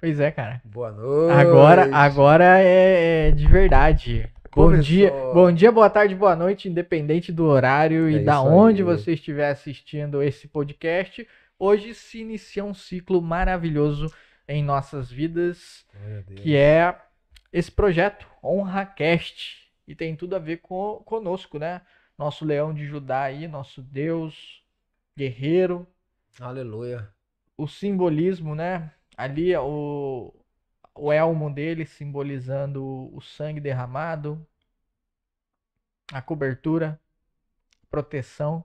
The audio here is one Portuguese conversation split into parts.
Pois é, cara. Boa Agora, noite. agora é de verdade. Começou. Bom dia, boa tarde, boa noite, independente do horário e É da isso onde aí. você estiver assistindo esse podcast. Hoje se inicia um ciclo maravilhoso em nossas vidas, Glória a que Deus. é esse projeto HonraCast. E tem tudo a ver conosco, né? Nosso leão de Judá aí, nosso Deus guerreiro, Aleluia. o simbolismo, né? Ali é o elmo dele simbolizando o sangue derramado, a cobertura, proteção,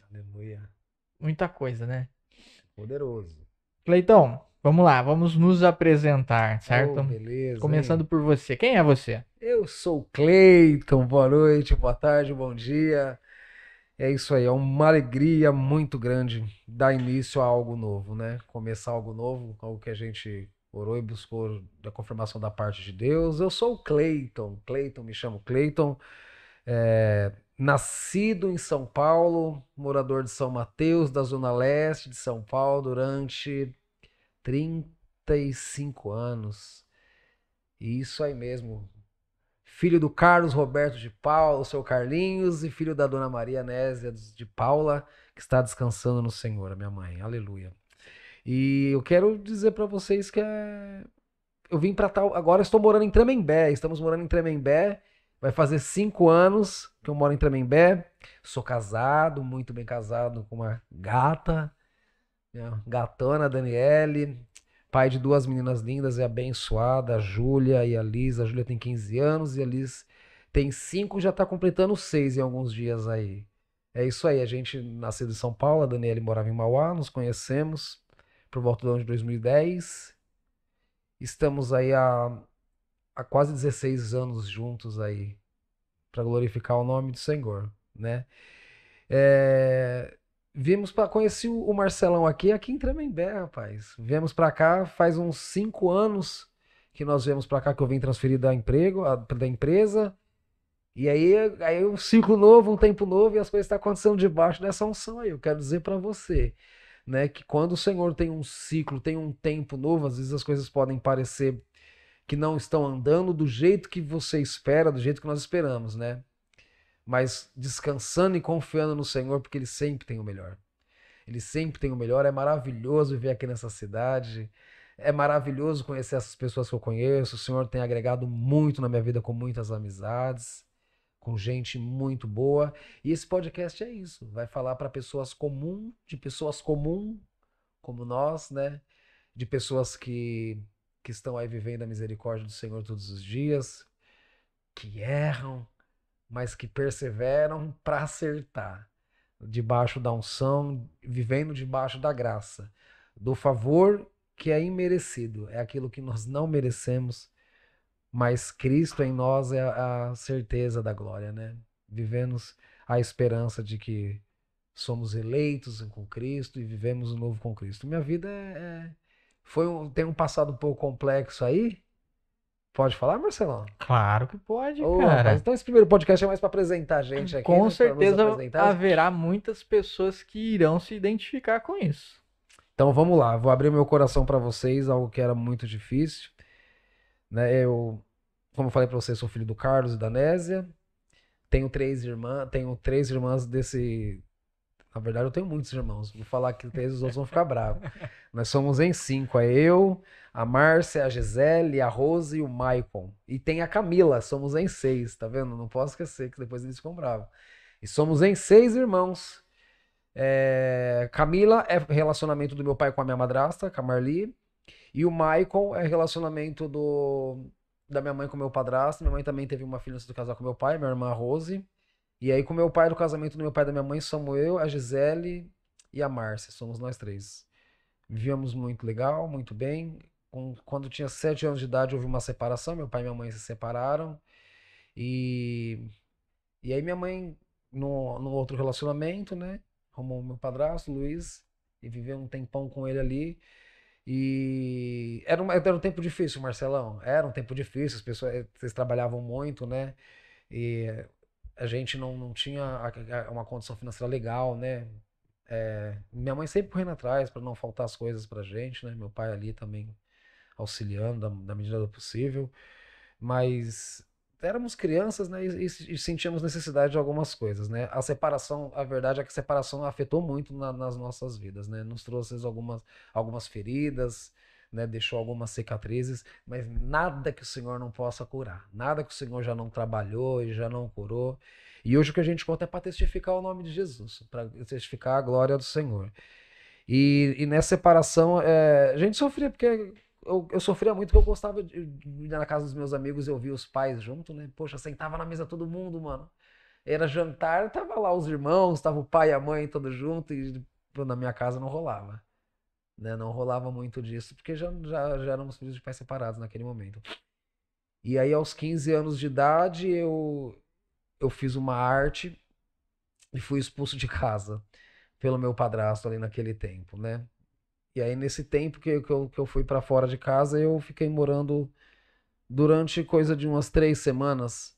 Aleluia. muita coisa, né? Poderoso. Cleitão, vamos lá, vamos nos apresentar, Oh, certo? beleza, Começando hein? por você. Quem é você? Eu sou o Cleiton. Boa noite, boa tarde, bom dia. É isso aí. É uma alegria muito grande dar início a algo novo, né? Começar algo novo, algo que a gente orou e buscou da confirmação da parte de Deus. Eu sou o Cleiton. Cleiton, me chamo Cleiton. Nascido em São Paulo, morador de São Mateus, da Zona Leste de São Paulo, durante 35 anos. E isso aí mesmo. Filho do Carlos Roberto de Paula, o seu Carlinhos, e filho da Dona Maria Nésia de Paula, que está descansando no Senhor, a minha mãe. Aleluia. E eu quero dizer para vocês que eu vim para tal. Agora estou morando em Tremembé. Estamos morando em Tremembé. Vai fazer 5 anos que eu moro em Tremembé. Sou casado, muito bem casado, com uma gata, minha gatona Daniele. Pai de duas meninas lindas e abençoada, a Júlia e a Liz. A Júlia tem 15 anos e a Liz tem 5, já está completando 6 em alguns dias aí. É isso aí, a gente nasceu em São Paulo, a Daniele morava em Mauá, nos conhecemos por volta do ano de 2010. Estamos aí há quase 16 anos juntos aí, para glorificar o nome do Senhor, né? É, Viemos para conhecer o Marcelão aqui em Tremembé, rapaz. Viemos para cá faz uns 5 anos que nós viemos para cá, que eu vim transferir da empresa. E aí um ciclo novo, um tempo novo, e as coisas estão acontecendo debaixo dessa unção aí. Eu quero dizer para você, né, que quando o Senhor tem um ciclo, tem um tempo novo, às vezes as coisas podem parecer que não estão andando do jeito que você espera, do jeito que nós esperamos, né? Mas descansando e confiando no Senhor, porque Ele sempre tem o melhor. Ele sempre tem o melhor. É maravilhoso viver aqui nessa cidade. É maravilhoso conhecer essas pessoas que eu conheço. O Senhor tem agregado muito na minha vida com muitas amizades, com gente muito boa. E esse podcast é isso. Vai falar para pessoas comuns, de pessoas comuns como nós, né? De pessoas que estão aí vivendo a misericórdia do Senhor todos os dias, que erram, mas que perseveram para acertar, debaixo da unção, vivendo debaixo da graça, do favor que é imerecido, é aquilo que nós não merecemos, mas Cristo em nós é a certeza da glória, né? Vivemos a esperança de que somos eleitos com Cristo e vivemos o novo com Cristo. Minha vida tem um passado um pouco complexo aí. Pode falar, Marcelão? Claro que pode, Ô, rapaz, cara. então esse primeiro podcast é mais para apresentar a gente aqui, Com né? Para nos certeza apresentar. haverá muitas pessoas que irão se identificar com isso. Então vamos lá, vou abrir meu coração para vocês, algo que era muito difícil, né? Como eu falei para vocês, sou filho do Carlos e da Nésia. Tenho três irmãs desse. Na verdade, eu tenho muitos irmãos. Vou falar que 3, os outros vão ficar bravos. Nós somos em 5. É eu, a Márcia, a Gisele, a Rose e o Maicon. E tem a Camila. Somos em 6, tá vendo? Não posso esquecer que depois eles ficam bravos. E somos em 6 irmãos. Camila é relacionamento do meu pai com a minha madrasta, com a Marli. E o Maicon é relacionamento da minha mãe com o meu padrasto. Minha mãe também teve uma filha antes de casar com meu pai, minha irmã Rose. E aí, com meu pai, do casamento do meu pai e da minha mãe, somos eu, a Gisele e a Márcia. Somos nós 3. Vivíamos muito legal, muito bem. Quando tinha 7 anos de idade, houve uma separação. Meu pai e minha mãe se separaram. E, e aí, minha mãe, no outro relacionamento, né? Arrumou meu padrasto, Luiz, e viveu um tempão com ele ali. E era um tempo difícil, Marcelão. Era um tempo difícil, as pessoas, vocês trabalhavam muito, né? E a gente não tinha uma condição financeira legal, né? Minha mãe sempre correndo atrás para não faltar as coisas pra gente, né? Meu pai ali também auxiliando da medida do possível, mas éramos crianças, né, e sentíamos necessidade de algumas coisas, né? A separação, a verdade é que a separação afetou muito nas nossas vidas, né? Nos trouxe algumas feridas, né? Deixou algumas cicatrizes, mas nada que o Senhor não possa curar, nada que o Senhor já não trabalhou e já não curou. E hoje o que a gente conta é para testificar o nome de Jesus, para testificar a glória do Senhor. E nessa separação, a gente sofria, porque eu sofria muito, porque eu gostava de ir na casa dos meus amigos e eu via os pais junto, né? Poxa, sentava na mesa todo mundo, mano. Era jantar, tava lá os irmãos, tava o pai e a mãe todos juntos, e pô, na minha casa não rolava, né? Não rolava muito disso, porque já éramos filhos de pais separados naquele momento. E aí, aos 15 anos de idade, eu fiz uma arte e fui expulso de casa pelo meu padrasto ali naquele tempo, né? E aí, nesse tempo que eu fui pra fora de casa, eu fiquei morando durante coisa de umas 3 semanas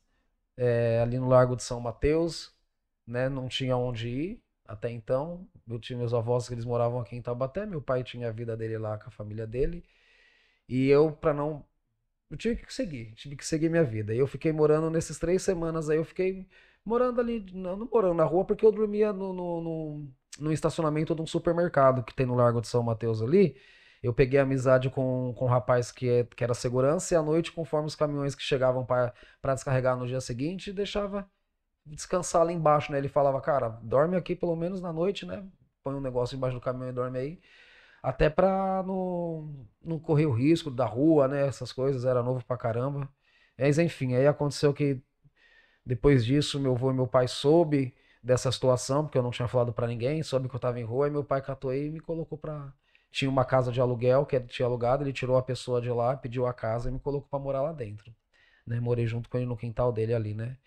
ali no Largo de São Mateus, né? Não tinha onde ir até então. Eu tinha meus avós que eles moravam aqui em Taubaté, meu pai tinha a vida dele lá com a família dele. E eu, pra não. Eu tive que seguir minha vida. E eu fiquei morando nesses 3 semanas aí, eu fiquei morando ali, não morando na rua, porque eu dormia no estacionamento de um supermercado que tem no Largo de São Mateus ali. Eu peguei amizade com um rapaz que era segurança, e à noite, conforme os caminhões que chegavam para descarregar no dia seguinte, deixava descansar lá embaixo, né? Ele falava, cara, dorme aqui pelo menos na noite, né? Põe um negócio embaixo do caminhão e dorme aí. Até pra não correr o risco da rua, né? Essas coisas, era novo pra caramba. Mas enfim, aí aconteceu que depois disso, meu avô e meu pai soube dessa situação, porque eu não tinha falado pra ninguém, soube que eu tava em rua, e meu pai catou aí e me colocou pra. Tinha uma casa de aluguel que ele tinha alugado, ele tirou a pessoa de lá, pediu a casa e me colocou pra morar lá dentro. Né? Morei junto com ele no quintal dele ali, né?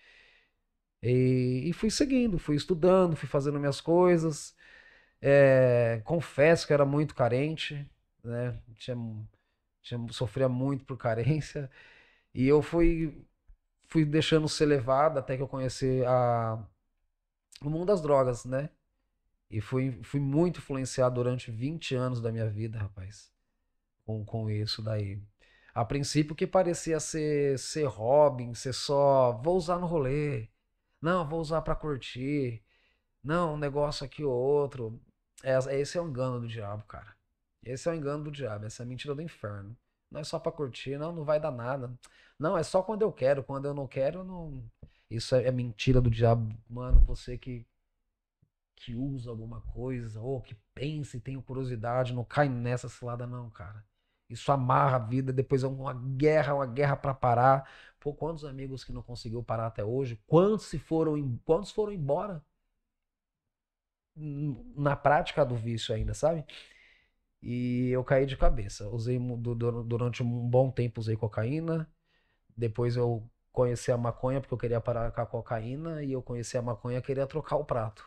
E fui seguindo, fui estudando, fui fazendo minhas coisas. Confesso que era muito carente, né? Sofria muito por carência. E eu fui deixando ser levado até que eu conheci o mundo das drogas, né? E fui muito influenciado durante 20 anos da minha vida, rapaz, com isso daí. A princípio que parecia ser hobby, ser só, vou usar no rolê. Não, vou usar pra curtir. Não, um negócio aqui ou outro. Esse é o engano do diabo, cara. Esse é o engano do diabo, essa é a mentira do inferno. Não é só pra curtir, não, não vai dar nada. Não, é só quando eu quero, quando eu não quero, não. Isso é mentira do diabo, mano. Você que usa alguma coisa, ou que pensa e tem curiosidade, não cai nessa cilada, não, cara. Isso amarra a vida, depois é uma guerra pra parar. Pô, quantos amigos que não conseguiu parar até hoje? Quantos foram embora? Na prática do vício ainda, sabe? E eu caí de cabeça. Usei durante um bom tempo usei cocaína. Depois eu conheci a maconha porque eu queria parar com a cocaína e eu conheci a maconha e queria trocar o prato,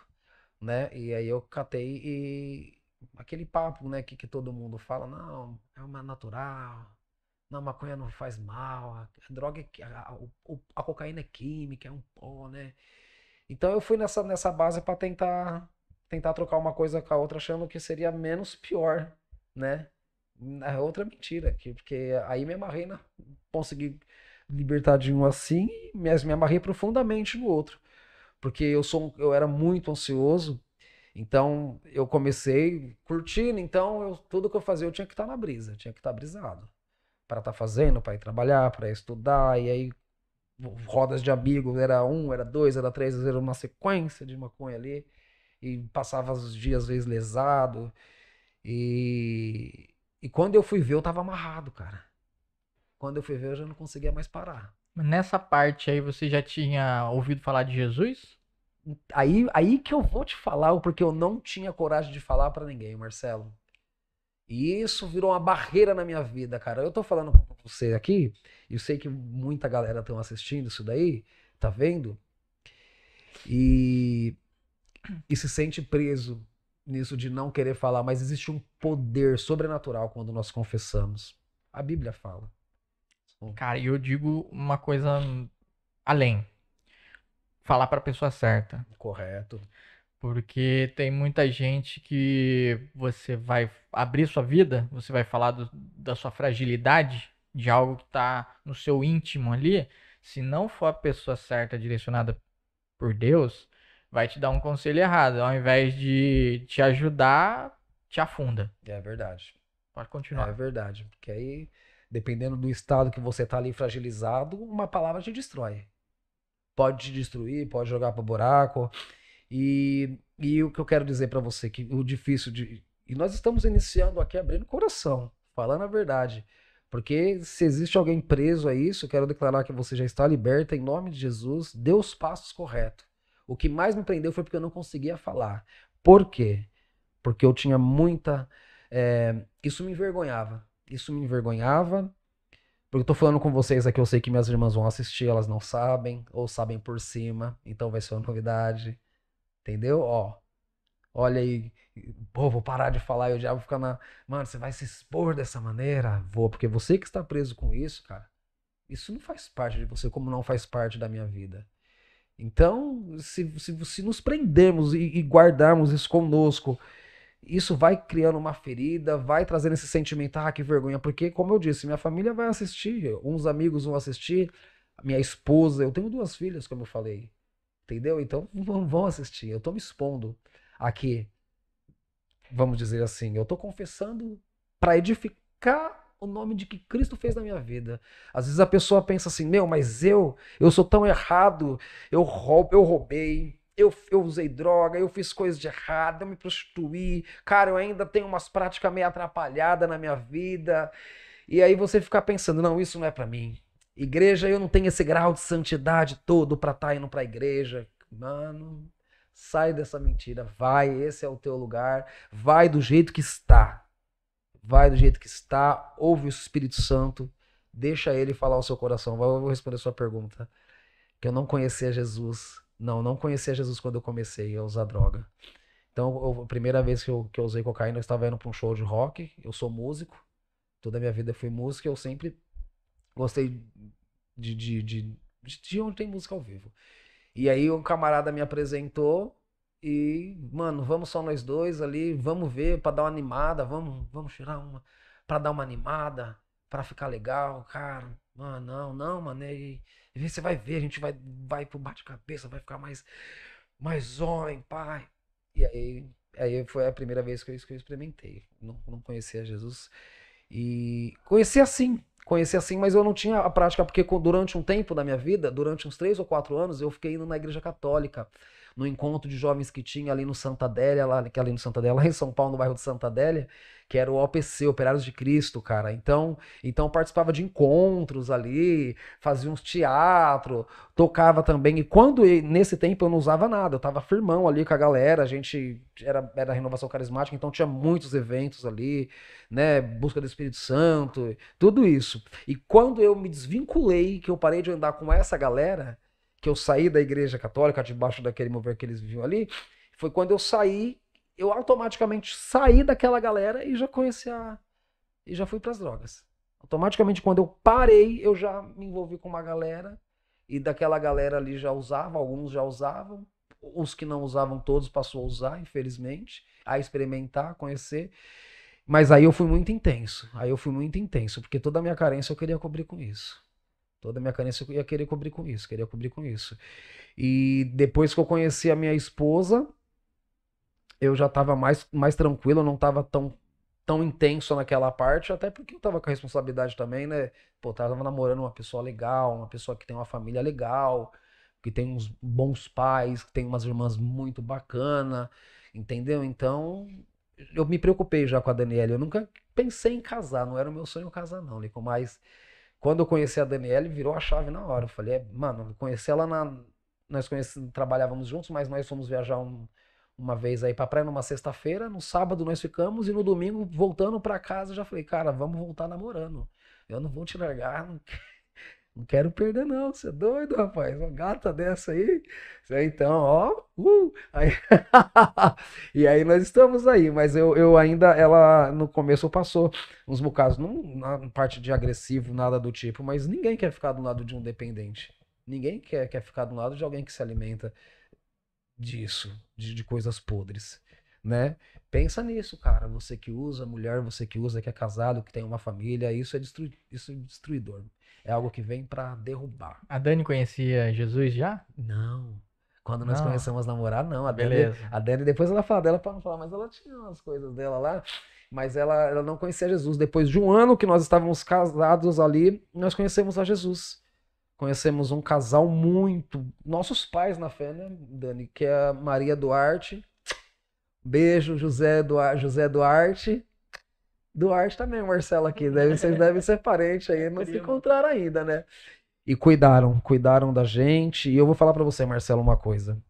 né? E aí eu catei e aquele papo, né, que todo mundo fala, não, é uma natural. Não, maconha não faz mal. A droga a cocaína é química, é um pó, né? Então eu fui nessa base para tentar trocar uma coisa com a outra, achando que seria menos pior, né? A outra mentira, porque aí me amarrei consegui libertar de um assim, mas me amarrei profundamente no outro, porque eu era muito ansioso, então eu comecei curtindo, então tudo que eu fazia eu tinha que estar na brisa, tinha que estar brisado para estar fazendo, para ir trabalhar, para estudar, e aí rodas de amigos, era um, era dois, era três, era uma sequência de maconha ali, e passava os dias às vezes lesado, e quando eu fui ver eu tava amarrado, cara. Quando eu fui ver eu já não conseguia mais parar. Nessa parte aí você já tinha ouvido falar de Jesus? Aí que eu vou te falar, porque eu não tinha coragem de falar pra ninguém, Marcelo. E isso virou uma barreira na minha vida, cara. Eu tô falando com você aqui, e eu sei que muita galera estão assistindo isso daí, tá vendo? E se sente preso nisso de não querer falar, mas existe um poder sobrenatural quando nós confessamos. A Bíblia fala. Cara, e eu digo uma coisa além. Falar pra pessoa certa. Correto. Porque tem muita gente que você vai abrir sua vida, você vai falar da sua fragilidade, de algo que tá no seu íntimo ali, se não for a pessoa certa direcionada por Deus, vai te dar um conselho errado. Ao invés de te ajudar, te afunda. É verdade. Pode É continuar. verdade. Porque aí, dependendo do estado que você tá ali fragilizado, uma palavra te destrói. Pode te destruir, pode jogar pro buraco. E o que eu quero dizer pra você, que o difícil de. E nós estamos iniciando aqui abrindo o coração, falando a verdade. Porque se existe alguém preso a isso, eu quero declarar que você já está liberta em nome de Jesus, dê os passos corretos. O que mais me prendeu foi porque eu não conseguia falar. Por quê? Porque eu tinha muita. Isso me envergonhava. Isso me envergonhava. Porque eu tô falando com vocês aqui, eu sei que minhas irmãs vão assistir, elas não sabem, ou sabem por cima, então vai ser uma novidade. Entendeu? Ó, olha aí. Pô, vou parar de falar e o diabo fica na. Mano, você vai se expor dessa maneira? Vou, porque você que está preso com isso, cara, isso não faz parte de você, como não faz parte da minha vida. Então, se nos prendermos e guardarmos isso conosco, isso vai criando uma ferida, vai trazendo esse sentimento, ah, que vergonha, porque, como eu disse, minha família vai assistir, uns amigos vão assistir, minha esposa, eu tenho 2 filhas, como eu falei, entendeu? Então, vão assistir, eu tô me expondo aqui, vamos dizer assim, eu tô confessando para edificar o nome de que Cristo fez na minha vida. Às vezes a pessoa pensa assim, meu, mas eu sou tão errado, eu roubei, eu usei droga, eu fiz coisas de errado, eu me prostituí, cara, eu ainda tenho umas práticas meio atrapalhadas na minha vida. E aí você fica pensando, não, isso não é pra mim. Igreja, eu não tenho esse grau de santidade todo pra estar indo pra igreja. Mano, sai dessa mentira, vai, esse é o teu lugar, vai do jeito que está. Vai do jeito que está, ouve o Espírito Santo, deixa ele falar o seu coração. Eu vou responder a sua pergunta. Que eu não conhecia Jesus. Não conhecia Jesus quando eu comecei a usar droga. Então, a primeira vez que eu usei cocaína, eu estava indo para um show de rock. Eu sou músico. Toda a minha vida foi música. Eu sempre gostei de onde tem música ao vivo. E aí um camarada me apresentou e, mano, vamos só nós dois ali, vamos ver pra dar uma animada, vamos tirar uma pra dar uma animada, pra ficar legal, cara. Mano, não, mano, e você vai ver, a gente vai pro bate-cabeça, vai ficar mais homem, pai. E aí foi a primeira vez que eu experimentei. Não conhecia Jesus. E conheci assim, mas eu não tinha a prática, porque durante um tempo da minha vida, durante uns 3 ou 4 anos, eu fiquei indo na igreja católica, no encontro de jovens que tinha ali no Santa Adélia, ali no Santa Adélia, lá em São Paulo, no bairro de Santa Adélia, que era o OPC, Operários de Cristo, cara. Então participava de encontros ali, fazia uns teatro, tocava também. E nesse tempo eu não usava nada, eu tava firmão ali com a galera, a gente era renovação carismática, então tinha muitos eventos ali, né, busca do Espírito Santo, tudo isso. E quando eu me desvinculei, que eu parei de andar com essa galera, que eu saí da igreja católica, debaixo daquele mover que eles viviam ali, foi quando eu saí, eu automaticamente saí daquela galera e já e já fui para as drogas. Automaticamente, quando eu parei, eu já me envolvi com uma galera, e daquela galera ali já usava, alguns já usavam, os que não usavam todos passou a usar, infelizmente, a experimentar, a conhecer. Mas aí eu fui muito intenso. Porque toda a minha carência eu queria cobrir com isso. Toda a minha carência eu ia querer cobrir com isso, queria cobrir com isso. E depois que eu conheci a minha esposa, eu já estava mais tranquilo, eu não estava tão intenso naquela parte, até porque eu tava com a responsabilidade também, né? Pô, eu tava namorando uma pessoa legal, uma pessoa que tem uma família legal, que tem uns bons pais, que tem umas irmãs muito bacana, entendeu? Então, eu me preocupei já com a Daniela. Eu nunca pensei em casar, não era o meu sonho casar, não, Lico, mas quando eu conheci a Daniela, virou a chave na hora. Eu falei, mano, eu conheci ela nós trabalhávamos juntos, mas nós fomos viajar uma vez aí pra praia numa sexta-feira, no sábado nós ficamos e no domingo, voltando pra casa, eu já falei, cara, vamos voltar namorando. Eu não vou te largar, não quero perder não, você é doido, rapaz, uma gata dessa aí. Então, ó, aí... E aí nós estamos aí, mas eu ainda, ela no começo passou uns bocados, não na parte de agressivo, nada do tipo, mas ninguém quer ficar do lado de um dependente. Ninguém quer ficar do lado de alguém que se alimenta disso, de coisas podres. né? Pensa nisso, cara. Você que usa, mulher, você que usa, que é casado, que tem uma família, isso é destruidor. É algo que vem pra derrubar. A Dani conhecia Jesus já? Não. Quando nós Não. começamos a namorar, não. Beleza. A Dani, depois ela fala dela pra não falar, mas ela tinha umas coisas dela lá, mas ela não conhecia Jesus. Depois de um ano que nós estávamos casados ali, nós conhecemos a Jesus. Conhecemos um casal muito. Nossos pais na fé, né, Dani? Que é a Maria Duarte. Beijo, José Duarte. Duarte também, Marcelo aqui. Vocês devem ser parentes aí, não se encontraram ainda, né? E cuidaram da gente. E eu vou falar pra você, Marcelo, uma coisa.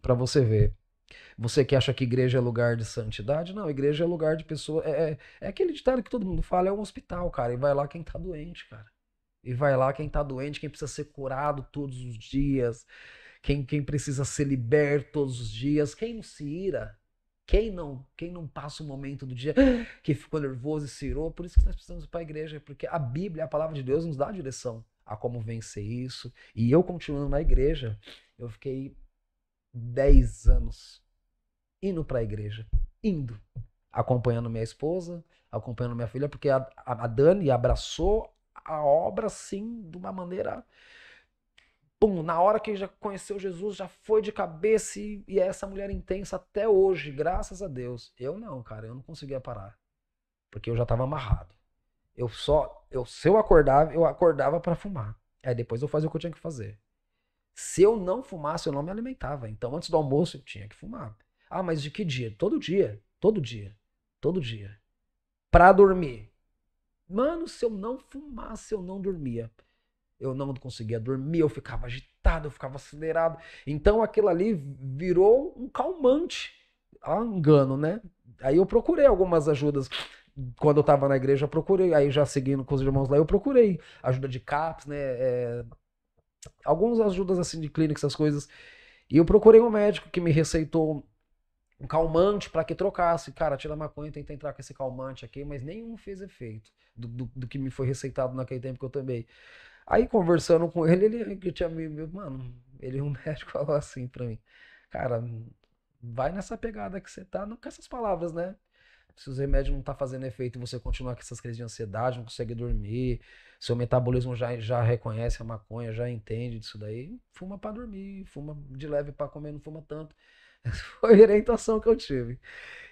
Pra você ver. Você que acha que igreja é lugar de santidade, não, igreja é lugar de pessoa. É aquele ditado que todo mundo fala, é um hospital, cara. E vai lá quem tá doente, cara. E vai lá quem tá doente, quem precisa ser curado todos os dias, quem precisa ser liberto todos os dias, quem não se ira, quem não passa o momento do dia que ficou nervoso e se irou. Por isso que nós precisamos ir para a igreja, porque a Bíblia, a palavra de Deus, nos dá a direção a como vencer isso. E eu continuando na igreja, eu fiquei 10 anos indo para a igreja, indo, acompanhando minha esposa, acompanhando minha filha, porque a Dani abraçou a obra assim de uma maneira. Pum, na hora que já conheceu Jesus, já foi de cabeça e é essa mulher intensa até hoje, graças a Deus. Eu não, cara, eu não conseguia parar, porque eu já estava amarrado. Se eu acordava para fumar. Aí depois eu fazia o que eu tinha que fazer. Se eu não fumasse, eu não me alimentava. Então antes do almoço eu tinha que fumar. Ah, mas de que dia? Todo dia, todo dia, todo dia. Pra dormir. Mano, se eu não fumasse, eu não dormia. Eu não conseguia dormir, eu ficava agitado, eu ficava acelerado. Então aquilo ali virou um calmante. Ah, engano, né? Aí eu procurei algumas ajudas. Quando eu tava na igreja, eu procurei. Aí já seguindo com os irmãos lá, eu procurei ajuda de CAPS, né? Algumas ajudas assim de clínica, essas coisas. E eu procurei um médico que me receitou um calmante para que trocasse. Cara, tira a maconha, tenta entrar com esse calmante aqui, mas nenhum fez efeito do que me foi receitado naquele tempo que eu tomei. Aí conversando com ele que tinha mano, um médico falou assim pra mim, cara, vai nessa pegada que você tá, não com essas palavras, né? Se os remédios não tá fazendo efeito e você continuar com essas crises de ansiedade, não consegue dormir, seu metabolismo já reconhece a maconha, já entende disso daí, fuma pra dormir, fuma de leve pra comer, não fuma tanto. Essa foi a orientação que eu tive.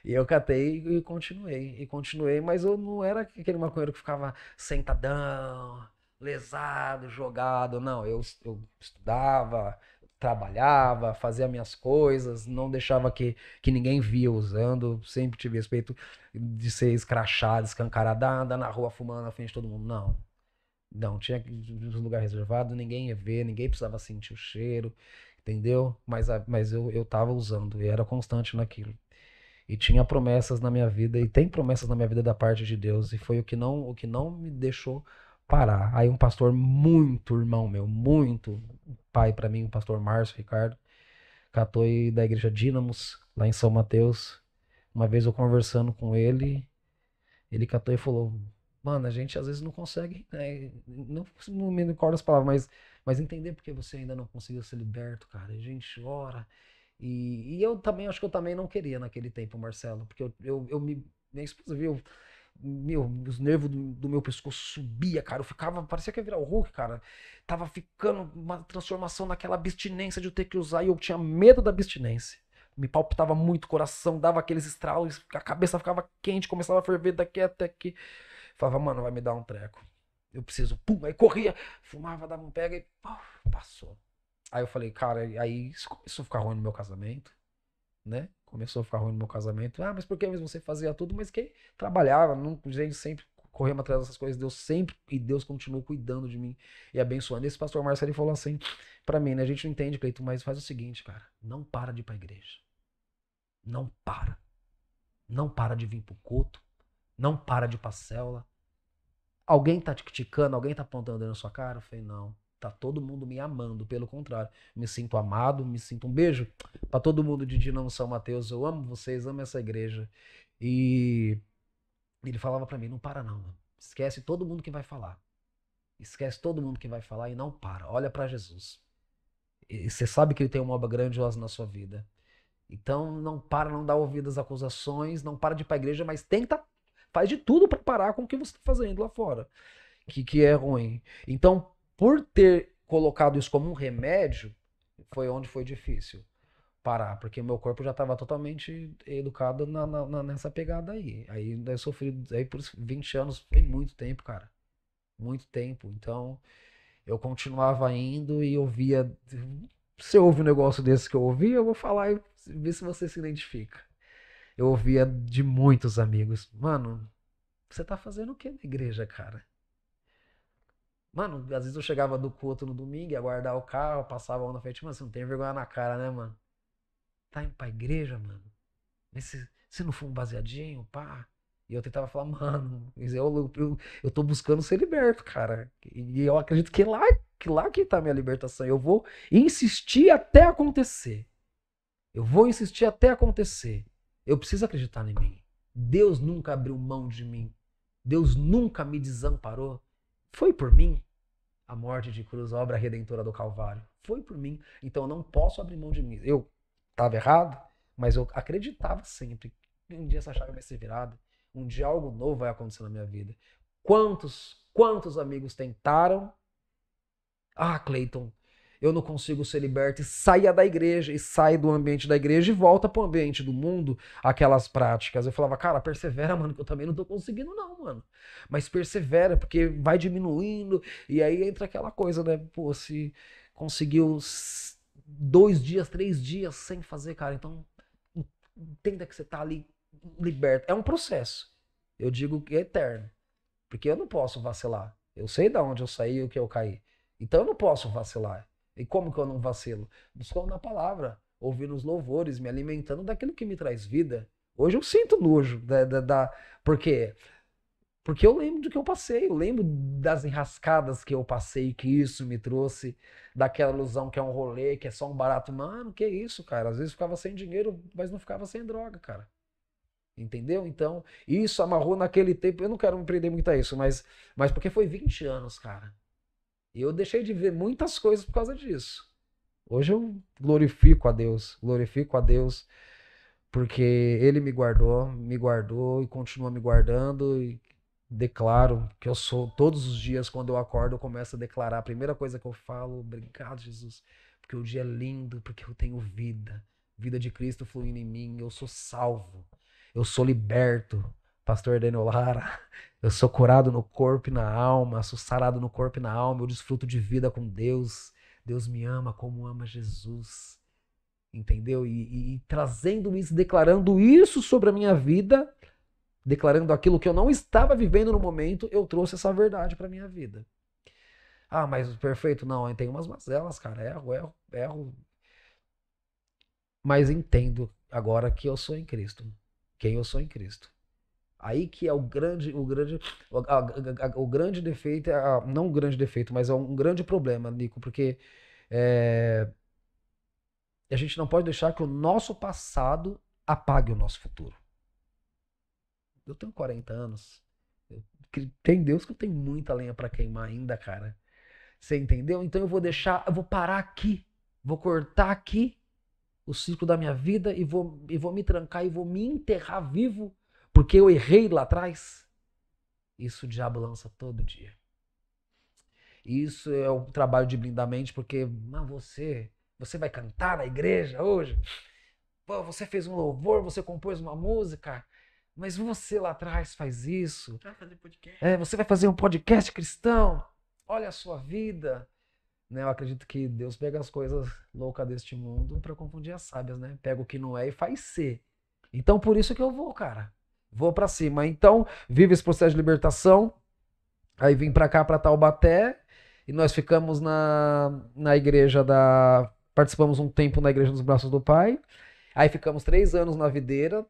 E eu catei e continuei, mas eu não era aquele maconheiro que ficava sentadão, lesado, jogado. Não, eu estudava, trabalhava, fazia minhas coisas, não deixava que ninguém via usando. Sempre tive respeito de ser escrachado, escancarado, andar na rua fumando na frente de todo mundo. Não. Não, tinha um lugar reservado, ninguém ia ver, ninguém precisava sentir o cheiro, entendeu? Mas eu tava usando e era constante naquilo. E tinha promessas na minha vida, e tem promessas na minha vida da parte de Deus, e foi o que não me deixou parar. Aí um pastor muito irmão meu, muito pai para mim, o pastor Márcio Ricardo, catou aí da igreja Dínamos, lá em São Mateus. Uma vez eu conversando com ele catou e falou: Mano, a gente às vezes não consegue, né? Não me recordo as palavras, mas entender porque você ainda não conseguiu ser liberto, cara. A gente ora. E eu também, acho que eu também não queria naquele tempo, Marcelo, porque minha esposa viu, os nervos do meu pescoço subia, cara. Eu ficava, parecia que ia virar o Hulk, cara. Tava ficando uma transformação naquela abstinência de eu ter que usar e eu tinha medo da abstinência. Me palpitava muito o coração, dava aqueles estralos, a cabeça ficava quente, começava a ferver daqui até aqui. Falava, mano, vai me dar um treco. Eu preciso, pum, aí corria, fumava, dava um pega e passou. Aí eu falei, cara, aí isso começou a ficar ruim no meu casamento, né? Começou a ficar ruim no meu casamento. Ah, mas por que mesmo você fazia tudo? Mas quem trabalhava, não, gente sempre corremos atrás dessas coisas, Deus sempre, e Deus continuou cuidando de mim e abençoando. Esse pastor Marcelo falou assim pra mim, né? A gente não entende, Cleiton, mas faz o seguinte, cara, não para de ir pra igreja. Não para. Não para de vir pro culto. Não para de ir pra célula. Alguém tá te criticando, alguém tá apontando na sua cara? Eu falei, não. Tá todo mundo me amando, pelo contrário. Me sinto amado, me sinto um beijo pra todo mundo de Dinamo São Mateus. Eu amo vocês, amo essa igreja. E ele falava pra mim, não para não, mano. Esquece todo mundo que vai falar. Esquece todo mundo que vai falar e não para. Olha pra Jesus. E você sabe que ele tem uma obra grandiosa na sua vida. Então não dá ouvido às acusações, não para de ir pra igreja, mas faz de tudo para parar com o que você está fazendo lá fora, que é ruim. Então, por ter colocado isso como um remédio, foi onde foi difícil parar, porque meu corpo já estava totalmente educado nessa pegada aí. Aí eu sofri, aí por 20 anos foi muito tempo, cara. Muito tempo. Então, eu continuava indo e eu via. Se eu ouve um negócio desse que eu ouvi, eu vou falar e ver se você se identifica. Eu ouvia de muitos amigos. Mano, você tá fazendo o que na igreja, cara? Mano, às vezes eu chegava do culto no domingo, ia guardar o carro, passava lá na frente. Mano, você não tem vergonha na cara, né, mano? Tá indo pra igreja, mano? Mas se não for um baseadinho, pá. E eu tentava falar, mano, eu tô buscando ser liberto, cara. E eu acredito que lá que tá a minha libertação. Eu vou insistir até acontecer. Eu vou insistir até acontecer. Eu preciso acreditar em mim. Deus nunca abriu mão de mim. Deus nunca me desamparou. Foi por mim a morte de cruz, a obra redentora do Calvário. Foi por mim. Então eu não posso abrir mão de mim. Eu estava errado, mas eu acreditava sempre que um dia essa chave vai ser virada. Um dia algo novo vai acontecer na minha vida. Quantos amigos tentaram? Ah, Cleiton, eu não consigo ser liberto. E saia da igreja, e sai do ambiente da igreja e volta pro ambiente do mundo, aquelas práticas. Eu falava, cara, persevera, mano, que eu também não tô conseguindo não, mano. Mas persevera, porque vai diminuindo, e aí entra aquela coisa, né? Pô, se conseguiu 2 dias, 3 dias sem fazer, cara, então entenda que você tá ali liberto. É um processo. Eu digo que é eterno, porque eu não posso vacilar. Eu sei de onde eu saí e o que eu caí. Então eu não posso vacilar. E como que eu não vacilo? Buscando na palavra, ouvindo os louvores, me alimentando daquilo que me traz vida. Hoje eu sinto nojo. Por quê? Porque eu lembro do que eu passei, eu lembro das enrascadas que eu passei, que isso me trouxe, daquela ilusão que é um rolê, que é só um barato. Mano, que isso, cara? Às vezes ficava sem dinheiro, mas não ficava sem droga, cara. Entendeu? Então, isso amarrou naquele tempo. Eu não quero me prender muito a isso, mas porque foi 20 anos, cara. E eu deixei de ver muitas coisas por causa disso. Hoje eu glorifico a Deus, porque Ele me guardou e continua me guardando. E declaro que eu sou, todos os dias, quando eu acordo, eu começo a declarar. A primeira coisa que eu falo, obrigado, Jesus, porque o dia é lindo, porque eu tenho vida. Vida de Cristo fluindo em mim, eu sou salvo, eu sou liberto. Pastor Daniel Lara, eu sou curado no corpo e na alma, sou sarado no corpo e na alma, eu desfruto de vida com Deus. Deus me ama como ama Jesus. Entendeu? E trazendo isso, declarando isso sobre a minha vida, declarando aquilo que eu não estava vivendo no momento, eu trouxe essa verdade para minha vida. Ah, mas perfeito, não, tem umas mazelas, cara, erro. Mas entendo agora que eu sou em Cristo, quem eu sou em Cristo. Aí que é o grande defeito, não um grande defeito, mas é um grande problema, Nico, porque a gente não pode deixar que o nosso passado apague o nosso futuro. Eu tenho 40 anos. Tem Deus que eu tenho muita lenha para queimar ainda, cara. Você entendeu? Então eu vou parar aqui, vou cortar aqui o ciclo da minha vida e vou me trancar e vou me enterrar vivo porque eu errei lá atrás. Isso o diabo lança todo dia. Isso é o trabalho de blindar a mente, porque você vai cantar na igreja hoje? Pô, você fez um louvor, você compôs uma música, mas você lá atrás faz isso. Vai fazer podcast. Você vai fazer um podcast cristão. Olha a sua vida. Né, eu acredito que Deus pega as coisas loucas deste mundo para confundir as sábias, né? Pega o que não é e faz ser. Então por isso que eu vou, cara. Vou para cima. Então, vive esse processo de libertação. Aí vim para cá, para Taubaté, e nós ficamos na igreja participamos um tempo na igreja dos Braços do Pai. Aí ficamos 3 anos na Videira,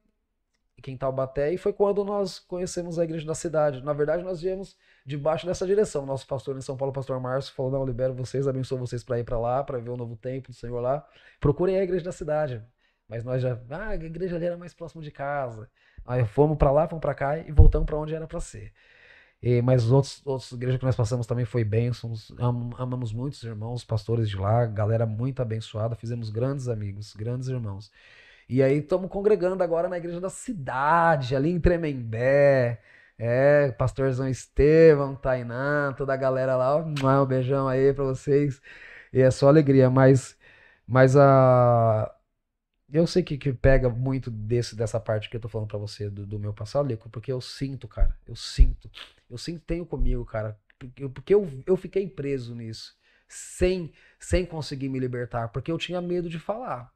aqui em Taubaté, e foi quando nós conhecemos a igreja da cidade. Na verdade, nós viemos debaixo dessa direção. Nosso pastor em São Paulo, o pastor Márcio, falou: não, eu libero vocês, abençoo vocês para ir para lá, para ver o novo templo do Senhor lá. Procurem a igreja da cidade. Mas nós a igreja ali era mais próximo de casa. Aí fomos para lá, fomos para cá e voltamos para onde era para ser. Mas os outros igrejas que nós passamos também foi bênçãos. Amamos muitos irmãos, pastores de lá, galera muito abençoada, fizemos grandes amigos, grandes irmãos. E aí estamos congregando agora na igreja da cidade, ali em Tremembé. Pastorzão Estevão, Tainan, toda a galera lá. Ó, um beijão aí pra vocês. E é só alegria, mas eu sei que pega muito dessa parte que eu tô falando pra você do meu passado, Lico, porque eu sinto, cara. Eu sinto. Eu sinto, tenho comigo, cara. Porque eu fiquei preso nisso. Sem conseguir me libertar. Porque eu tinha medo de falar.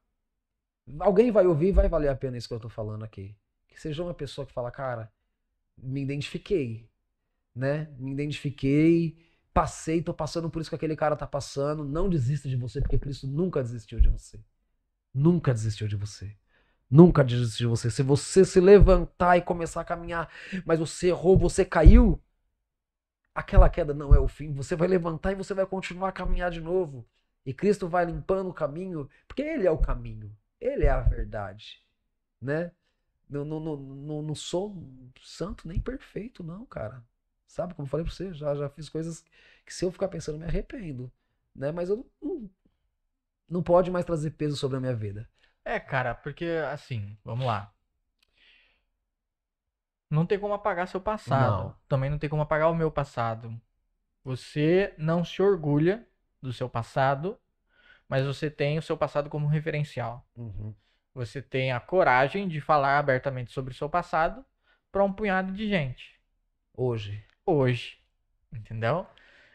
Alguém vai ouvir e vai valer a pena isso que eu tô falando aqui. Que seja uma pessoa que fala, cara, me identifiquei, né? Me identifiquei, passei, tô passando por isso que aquele cara tá passando. Não desista de você, porque Cristo nunca desistiu de você. Nunca desistiu de você. Nunca desistiu de você. Se você se levantar e começar a caminhar, mas você errou, você caiu, aquela queda não é o fim. Você vai levantar e você vai continuar a caminhar de novo. E Cristo vai limpando o caminho, porque Ele é o caminho. Ele é a verdade, né? Não sou santo nem perfeito, não, cara. Sabe, como eu falei pra você, já fiz coisas que se eu ficar pensando, eu me arrependo, né? Mas eu não pode mais trazer peso sobre a minha vida. É, cara, porque assim, vamos lá. Não tem como apagar seu passado. Não. Também não tem como apagar o meu passado. Você não se orgulha do seu passado, mas você tem o seu passado como referencial. Uhum. Você tem a coragem de falar abertamente sobre o seu passado para um punhado de gente. Hoje. Hoje. Entendeu?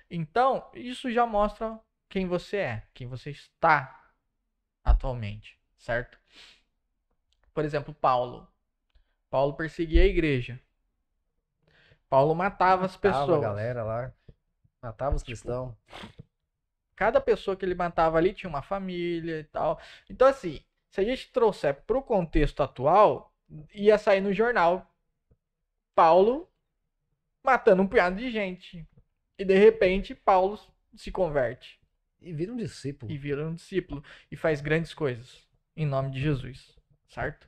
Então, isso já mostra quem você é, quem você está atualmente, certo? Por exemplo, Paulo. Paulo perseguia a igreja. Paulo matava as Matava a pessoas. galera lá. Matava os Tipo, cristãos. cada pessoa que ele matava ali tinha uma família e tal. Então, assim, se a gente trouxer pro contexto atual, ia sair no jornal Paulo matando um punhado de gente. E de repente, Paulo se converte E vira um discípulo. e vira um discípulo e faz grandes coisas em nome de Jesus, certo?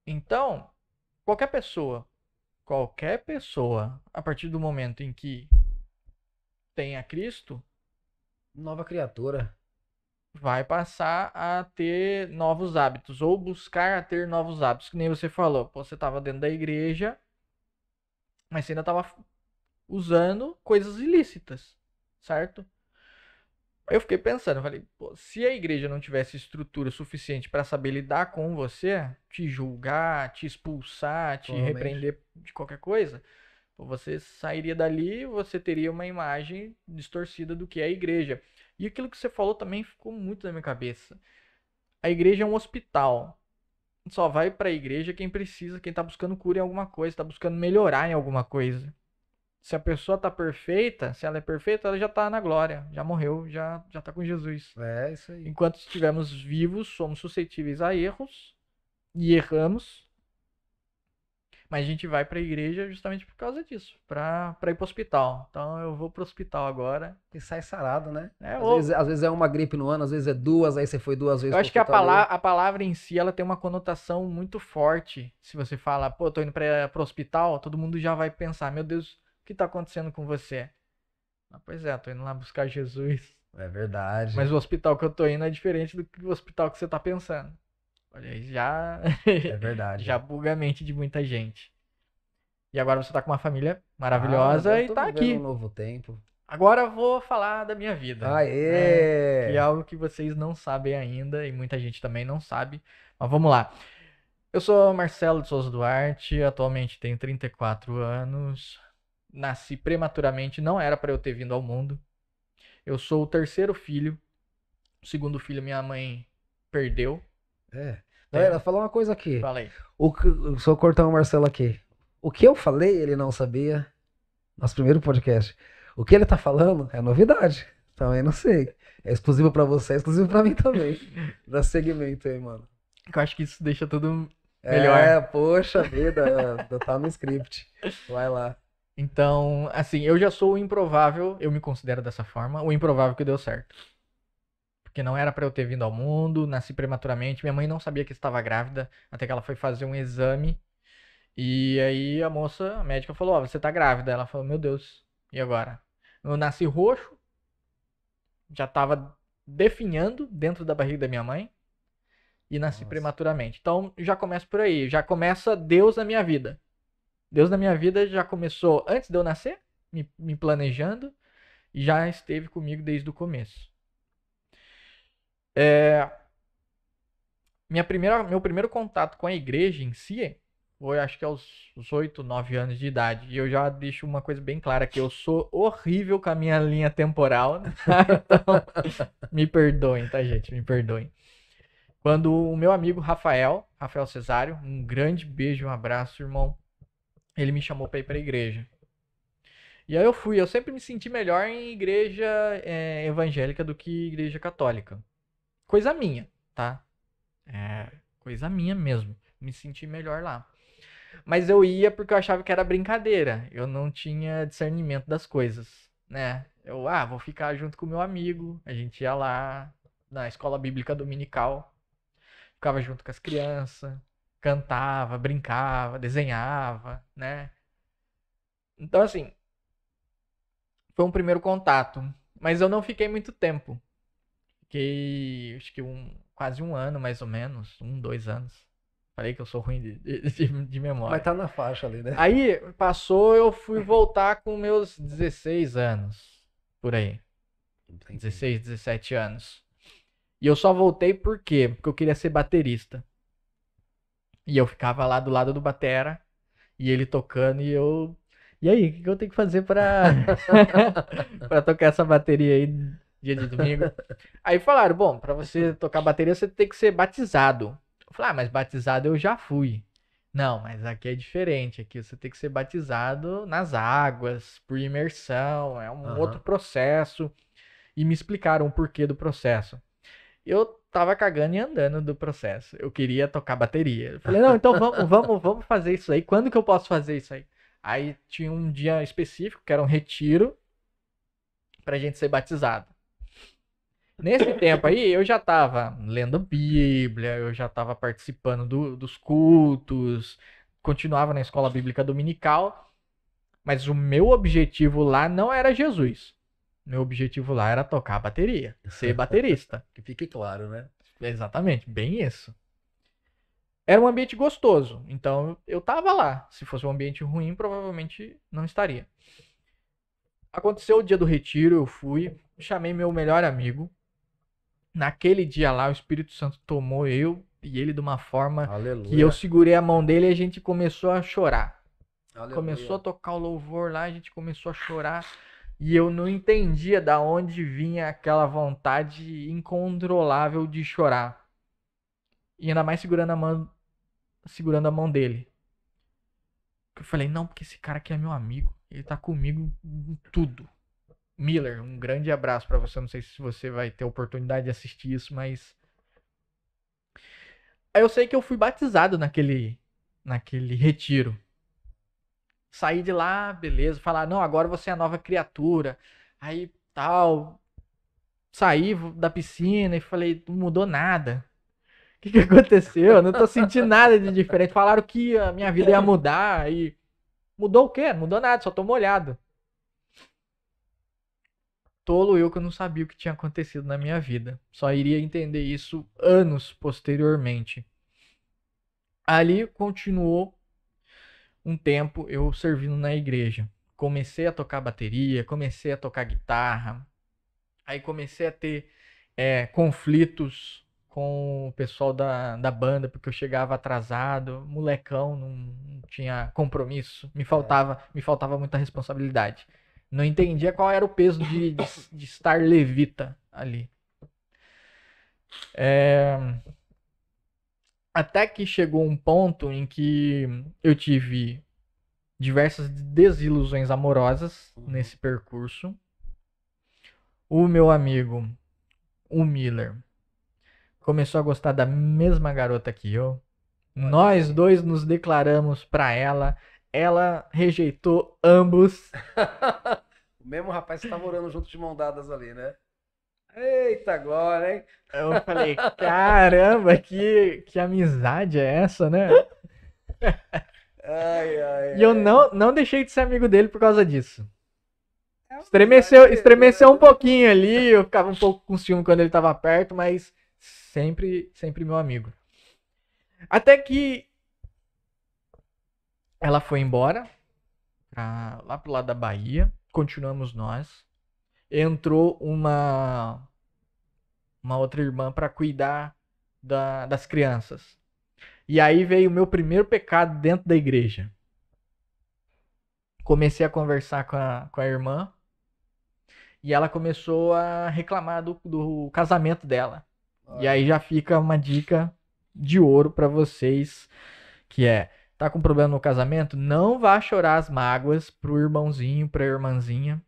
Então, qualquer pessoa, a partir do momento em que tem a Cristo, Nova criatura. vai passar a ter novos hábitos ou buscar a ter novos hábitos, que nem você falou. Pô, você estava dentro da igreja, mas você ainda estava usando coisas ilícitas, certo? Eu fiquei pensando, eu falei, pô, se a igreja não tivesse estrutura suficiente para saber lidar com você, te julgar, te expulsar, te Provavelmente. repreender de qualquer coisa, pô, você sairia dali, você teria uma imagem distorcida do que é a igreja. E aquilo que você falou também ficou muito na minha cabeça. A igreja é um hospital. Só vai pra igreja quem precisa, quem tá buscando cura em alguma coisa, tá buscando melhorar em alguma coisa. Se a pessoa tá perfeita, se ela é perfeita, ela já tá na glória, já morreu, já tá com Jesus. É isso aí. Enquanto estivermos vivos, somos suscetíveis a erros e erramos, mas a gente vai pra igreja justamente por causa disso, pra ir pro hospital. Então eu vou pro hospital agora. E sai sarado, né? É, Às vezes é uma gripe no ano, às vezes é duas, aí você foi duas vezes eu pro acho que a hospital ali. a palavra em si ela tem uma conotação muito forte. Se você fala, pô, tô indo pro hospital, todo mundo já vai pensar, meu Deus, o que tá acontecendo com você? Ah, pois é, tô indo lá buscar Jesus. É verdade. Mas o hospital que eu tô indo é diferente do que o hospital que você tá pensando. Olha aí, já, É já verdade. buga a mente de muita gente. E agora você tá com uma família Ah, agora maravilhosa eu e tô tá vivendo um aqui. novo tempo. Agora eu vou falar da minha vida, né? Que é Aê! algo que vocês não sabem ainda e muita gente também não sabe. Mas vamos lá. Eu sou Marcelo de Souza Duarte, atualmente tenho 34 anos. Nasci prematuramente, não era para eu ter vindo ao mundo. Eu sou o terceiro filho. O segundo filho minha mãe perdeu. É. Tem- Galera, falar uma coisa aqui. Falei. Só cortar o Marcelo aqui. O que eu falei, ele não sabia. Nosso primeiro podcast. O que ele tá falando é novidade. Também não sei. É exclusivo pra você, é exclusivo pra mim também. Dá segmento aí, mano. Eu acho que isso deixa tudo melhor. É, poxa vida, tá no script. Vai lá. Então, assim, eu já sou o improvável, eu me considero dessa forma, o improvável que deu certo. Porque não era pra eu ter vindo ao mundo, nasci prematuramente, minha mãe não sabia que estava grávida, até que ela foi fazer um exame. E aí a médica falou: Ó, você tá grávida. Ela falou: Meu Deus, e agora? Eu nasci roxo, já tava definhando dentro da barriga da minha mãe. e nasci Nossa. prematuramente. Então já começa por aí, já começa Deus na minha vida. Deus na minha vida já começou antes de eu nascer, me planejando, e já esteve comigo desde o começo. Meu primeiro contato com a igreja em si foi, acho que aos 8, 9 anos de idade. E eu já deixo uma coisa bem clara, que eu sou horrível com a minha linha temporal. Então, me perdoem, tá, gente? Me perdoem. Quando o meu amigo Rafael Cesário, um grande beijo, um abraço, irmão, ele me chamou para ir para a igreja. E aí eu fui. Eu sempre me senti melhor em igreja evangélica do que igreja católica. Coisa minha, tá? Coisa minha mesmo. Me senti melhor lá. Mas eu ia porque eu achava que era brincadeira. Eu não tinha discernimento das coisas, né? Vou ficar junto com o meu amigo. A gente ia lá na escola bíblica dominical. Ficava junto com as crianças. Cantava, brincava, desenhava, né? Então, assim, foi um primeiro contato. Mas eu não fiquei muito tempo. Fiquei, acho que quase um ano, mais ou menos. 2 anos. Falei que eu sou ruim de memória. Mas tá na faixa ali, né? Aí, passou, eu fui voltar com meus 16 anos. Por aí. Entendi. 16, 17 anos. E eu só voltei por quê? Porque eu queria ser baterista. E eu ficava lá do lado do batera. E ele tocando e eu... E aí, o que eu tenho que fazer pra... pra tocar essa bateria aí dia de domingo? Aí falaram, bom, pra você tocar bateria você tem que ser batizado. Eu falei, mas batizado eu já fui. Não, mas aqui é diferente. Aqui você tem que ser batizado nas águas, por imersão, é um outro processo. E me explicaram o porquê do processo. Eu tava cagando e andando do processo. Eu queria tocar bateria. Eu falei, não, então vamos fazer isso aí. Quando que eu posso fazer isso aí? Aí tinha um dia específico, que era um retiro, pra gente ser batizado. Nesse tempo aí, eu já tava lendo Bíblia, eu já tava participando dos cultos, continuava na escola bíblica dominical, mas o meu objetivo lá não era Jesus. Meu objetivo lá era tocar bateria, ser baterista. Que fique claro, né? Exatamente, bem isso. Era um ambiente gostoso, então eu tava lá. Se fosse um ambiente ruim, provavelmente não estaria. Aconteceu o dia do retiro, eu fui, chamei meu melhor amigo. Naquele dia lá, o Espírito Santo tomou eu e ele de uma forma Aleluia. que eu segurei a mão dele e a gente começou a chorar. Aleluia. Começou a tocar o louvor lá, a gente começou a chorar. E eu não entendia da onde vinha aquela vontade incontrolável de chorar. E ainda mais segurando a mão dele. Eu falei, não, porque esse cara aqui é meu amigo. Ele tá comigo em tudo. Miller, um grande abraço pra você. Não sei se você vai ter oportunidade de assistir isso, mas... Aí eu sei que eu fui batizado naquele retiro. Saí de lá, beleza. Falar, não, agora você é a nova criatura. Aí, tal... Saí da piscina e falei, não mudou nada. O que aconteceu? Eu não tô sentindo nada de diferente. Falaram que a minha vida ia mudar e... Mudou o quê? Não mudou nada, só tô molhado. Tolo eu que eu não sabia o que tinha acontecido na minha vida. Só iria entender isso anos posteriormente. Ali continuou um tempo eu servindo na igreja. Comecei a tocar bateria, comecei a tocar guitarra. Aí comecei a ter conflitos com o pessoal da banda, porque eu chegava atrasado, molecão, não tinha compromisso, me faltava muita responsabilidade. Não entendia qual era o peso de estar levita ali. Até que chegou um ponto em que eu tive diversas desilusões amorosas nesse percurso. O meu amigo, o Miller, começou a gostar da mesma garota que eu. Nós dois nos declaramos pra ela. Ela rejeitou ambos. O mesmo rapaz que tava orando junto de mão dadas ali, né? Eita, agora, hein? Eu falei, caramba, que amizade é essa, né? E eu não deixei de ser amigo dele por causa disso. Estremeceu um pouquinho ali, eu ficava um pouco com ciúme quando ele tava perto, mas sempre meu amigo. Até que ela foi embora, lá pro lado da Bahia. Continuamos nós. Entrou uma outra irmã pra cuidar das crianças. E aí veio o meu primeiro pecado dentro da igreja. Comecei a conversar com a irmã. E ela começou a reclamar do casamento dela. E aí já fica uma dica de ouro pra vocês, que é, tá com problema no casamento? Não vá chorar as mágoas pro irmãozinho, pra irmãzinha,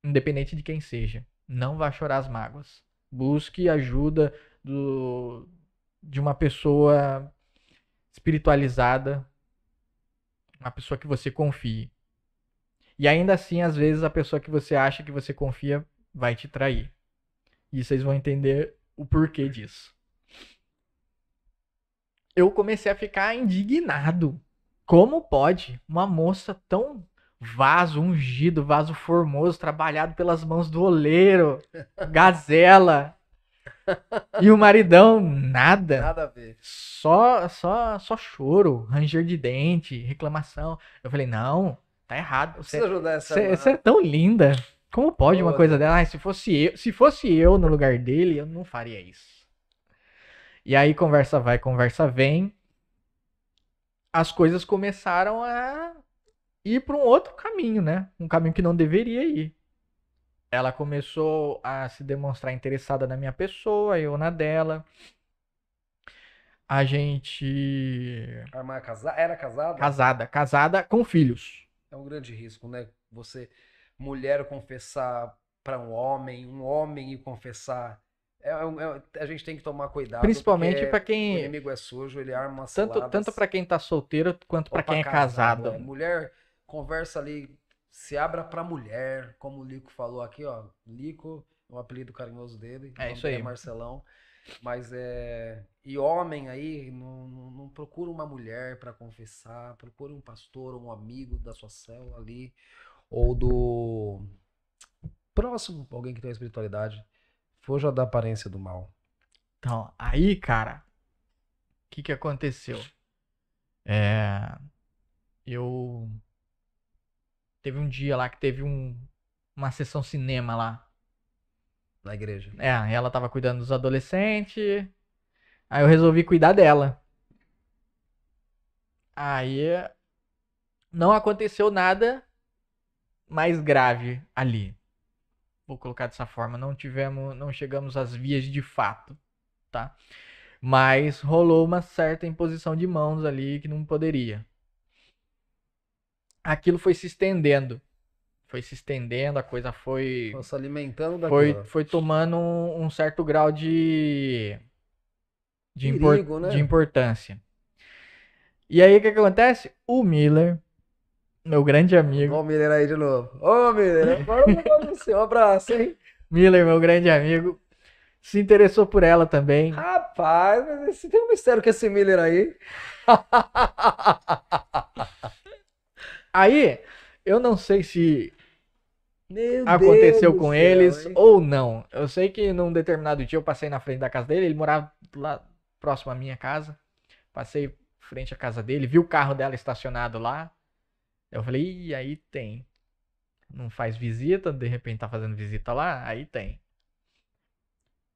independente de quem seja. Não vá chorar as mágoas. Busque ajuda de uma pessoa espiritualizada, uma pessoa que você confie. E ainda assim, às vezes, a pessoa que você acha que você confia vai te trair. E vocês vão entender o porquê disso. Eu comecei a ficar indignado. Como pode uma moça tão vaso ungido, vaso formoso, trabalhado pelas mãos do oleiro, gazela, e o maridão, nada. Nada a ver. Só choro, ranger de dente, reclamação. Eu falei, não, tá errado. Eu preciso ajudar essa irmã. Você é tão linda. Como pode uma Oh, coisa Deus. dela? Ai, se fosse eu no lugar dele, eu não faria isso. E aí conversa vai, conversa vem. As coisas começaram a ir para um outro caminho, né? Um caminho que não deveria ir. Ela começou a se demonstrar interessada na minha pessoa, eu na dela. A gente. A irmã era casada? Casada com filhos. É um grande risco, né? Você, mulher, confessar para um homem ir confessar. A gente tem que tomar cuidado. Principalmente para O quem. inimigo é sujo, ele arma Tanto para quem tá solteiro quanto para pra quem é casado. É. Mulher, conversa ali, se abra pra mulher, como o Lico falou aqui, ó. Lico é um apelido carinhoso dele. É o nome isso dele aí. É Marcelão. Mas é. E homem aí, não procura uma mulher pra confessar, procura um pastor ou um amigo da sua célula ali, ou do próximo, alguém que tem espiritualidade. Fuja da aparência do mal. Então, aí, cara, o que aconteceu? Eu teve um dia lá que teve uma sessão cinema lá. Na igreja. Ela tava cuidando dos adolescentes. Aí eu resolvi cuidar dela. Aí não aconteceu nada mais grave ali. Vou colocar dessa forma, não chegamos às vias de fato, tá? Mas rolou uma certa imposição de mãos ali que não poderia. Aquilo foi se estendendo. A coisa foi Se alimentando daquilo. foi tomando um certo grau de Perigo, né? de importância. E aí o que acontece? O Miller, meu grande amigo. Ó o Miller aí de novo. Ô, Miller, agora eu vou dar um abraço, hein? Miller, meu grande amigo, se interessou por ela também. Rapaz, mas se tem um mistério com esse Miller aí. Aí, eu não sei se Meu aconteceu Deus com do eles céu, hein? ou não. Eu sei que num determinado dia eu passei na frente da casa dele, ele morava lá próximo à minha casa. Passei frente à casa dele, vi o carro dela estacionado lá. Eu falei, ih, aí tem. Não faz visita, de repente tá fazendo visita lá, aí tem.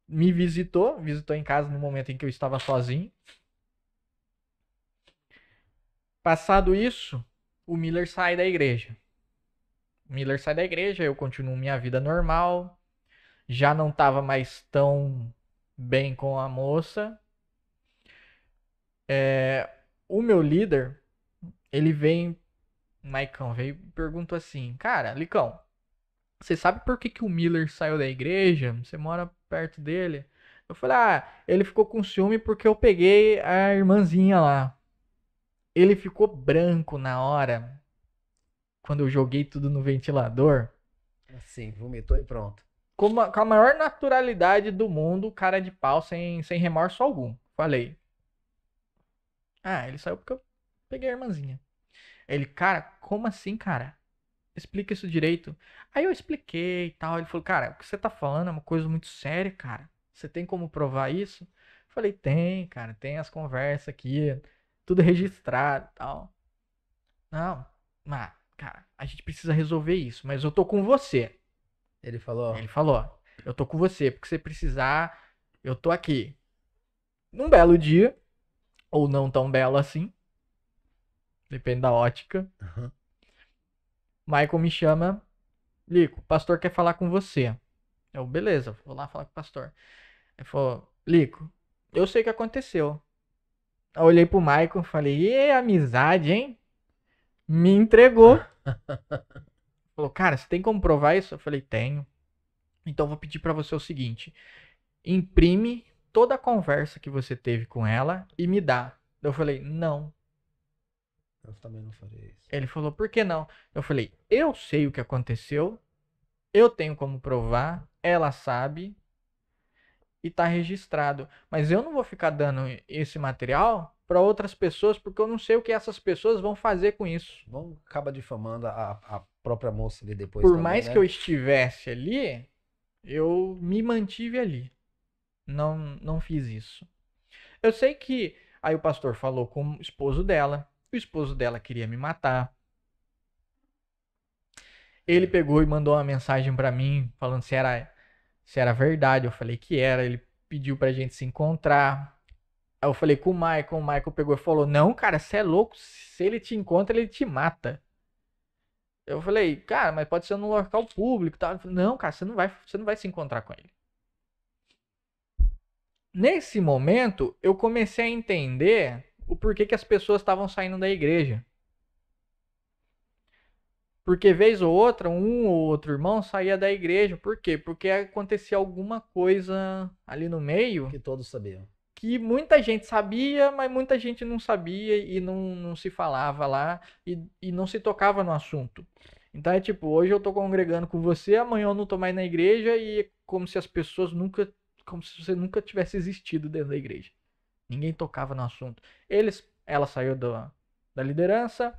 Me visitou em casa no momento em que eu estava sozinho. Passado isso, o Miller sai da igreja. Eu continuo minha vida normal. Já não estava mais tão bem com a moça. O meu líder, ele Maicão, veio e perguntou assim, cara, Licão, você sabe por que o Miller saiu da igreja? Você mora perto dele? Eu falei, ele ficou com ciúme porque eu peguei a irmãzinha lá. Ele ficou branco na hora, quando eu joguei tudo no ventilador. Assim, vomitou e pronto. Com a maior naturalidade do mundo, cara de pau, sem remorso algum. Falei. Ele saiu porque eu peguei a irmãzinha. Ele, cara, como assim, cara? Explica isso direito. Aí eu expliquei e tal. Ele falou, cara, o que você tá falando é uma coisa muito séria, cara. Você tem como provar isso? Falei, tem, cara, tem as conversas aqui, tudo registrado e tal. Não, mas, cara, a gente precisa resolver isso, mas eu tô com você. Ele falou, Ele falou, ó, eu tô com você, porque se precisar, eu tô aqui. Num belo dia, ou não tão belo assim, depende da ótica, aham, Michael me chama, Lico, o pastor quer falar com você. Eu, beleza, vou lá falar com o pastor. Ele falou, Lico, eu sei o que aconteceu. Eu olhei pro Michael e falei, e amizade, hein? Me entregou. Falou, cara, você tem como provar isso? Eu falei, tenho. Então eu vou pedir pra você o seguinte: imprime toda a conversa que você teve com ela e me dá. Eu falei, não. eu também não faria isso. Ele falou, por que não? Eu falei, eu sei o que aconteceu, eu tenho como provar, ela sabe e tá registrado. Mas eu não vou ficar dando esse material para outras pessoas porque eu não sei o que essas pessoas vão fazer com isso. Vamos, acaba difamando a própria moça ali depois Por também, mais que eu né? estivesse ali, eu me mantive ali. Não fiz isso. Eu sei que aí o pastor falou com o esposo dela. O esposo dela queria me matar. Ele pegou e mandou uma mensagem pra mim falando se era verdade. Eu falei que era. Ele pediu pra gente se encontrar. Aí eu falei com o Michael pegou e falou: Não, cara, você é louco. Se ele te encontra, ele te mata. Eu falei, cara, mas pode ser num local público e tal. Ele falou, não, cara, você não vai se encontrar com ele. Nesse momento, eu comecei a entender o porquê que as pessoas estavam saindo da igreja. Porque vez ou outra, um ou outro irmão saía da igreja. Por quê? Porque acontecia alguma coisa ali no meio Que todos sabiam. que muita gente sabia, mas muita gente não sabia e não se falava lá e não se tocava no assunto. Então é tipo, hoje eu tô congregando com você, amanhã eu não tô mais na igreja e é como se as pessoas nunca, como se você nunca tivesse existido dentro da igreja. Ninguém tocava no assunto. Ela saiu da liderança,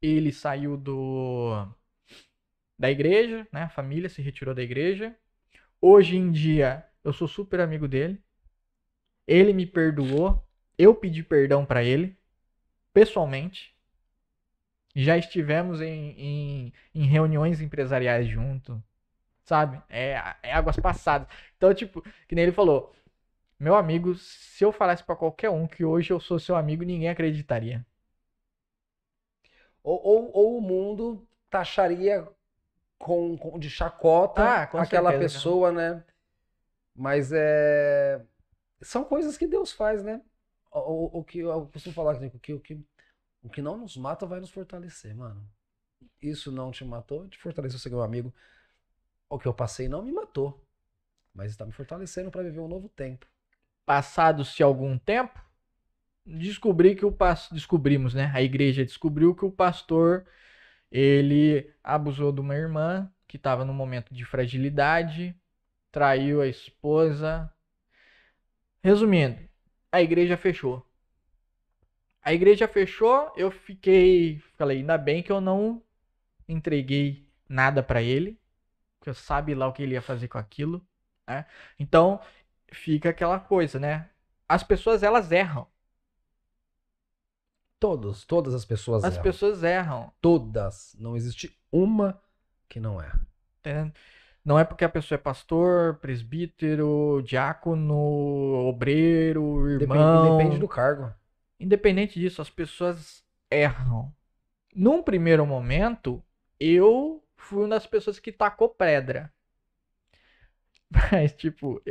ele saiu da igreja, né? A família se retirou da igreja. Hoje em dia, eu sou super amigo dele. Ele me perdoou. Eu pedi perdão pra ele, pessoalmente. Já estivemos em reuniões empresariais junto, sabe? É águas passadas. Então, tipo, que nem ele falou, meu amigo, se eu falasse pra qualquer um que hoje eu sou seu amigo, ninguém acreditaria. Ou o mundo taxaria de chacota Ah, com aquela certeza, cara. pessoa, né? Mas são coisas que Deus faz, né? O que eu costumo falar, que o que não nos mata vai nos fortalecer, mano. Isso não te matou, te fortaleceu, você é meu amigo. O que eu passei não me matou, mas está me fortalecendo para viver um novo tempo. Passado-se algum tempo, descobrimos, né? A igreja descobriu que o pastor ele abusou de uma irmã que estava num momento de fragilidade, traiu a esposa. Resumindo, a igreja fechou. A igreja fechou, eu falei, ainda bem que eu não entreguei nada pra ele, porque eu sabe lá o que ele ia fazer com aquilo, né? Então, fica aquela coisa, né? As pessoas elas erram. Todas as pessoas As erram. pessoas erram. Todas. Não existe uma que não erra. Entendeu? Não é porque a pessoa é pastor, presbítero, diácono, obreiro, Independe do irmão. cargo. Independente disso, as pessoas erram. Num primeiro momento, eu fui uma das pessoas que tacou pedra. Mas, tipo,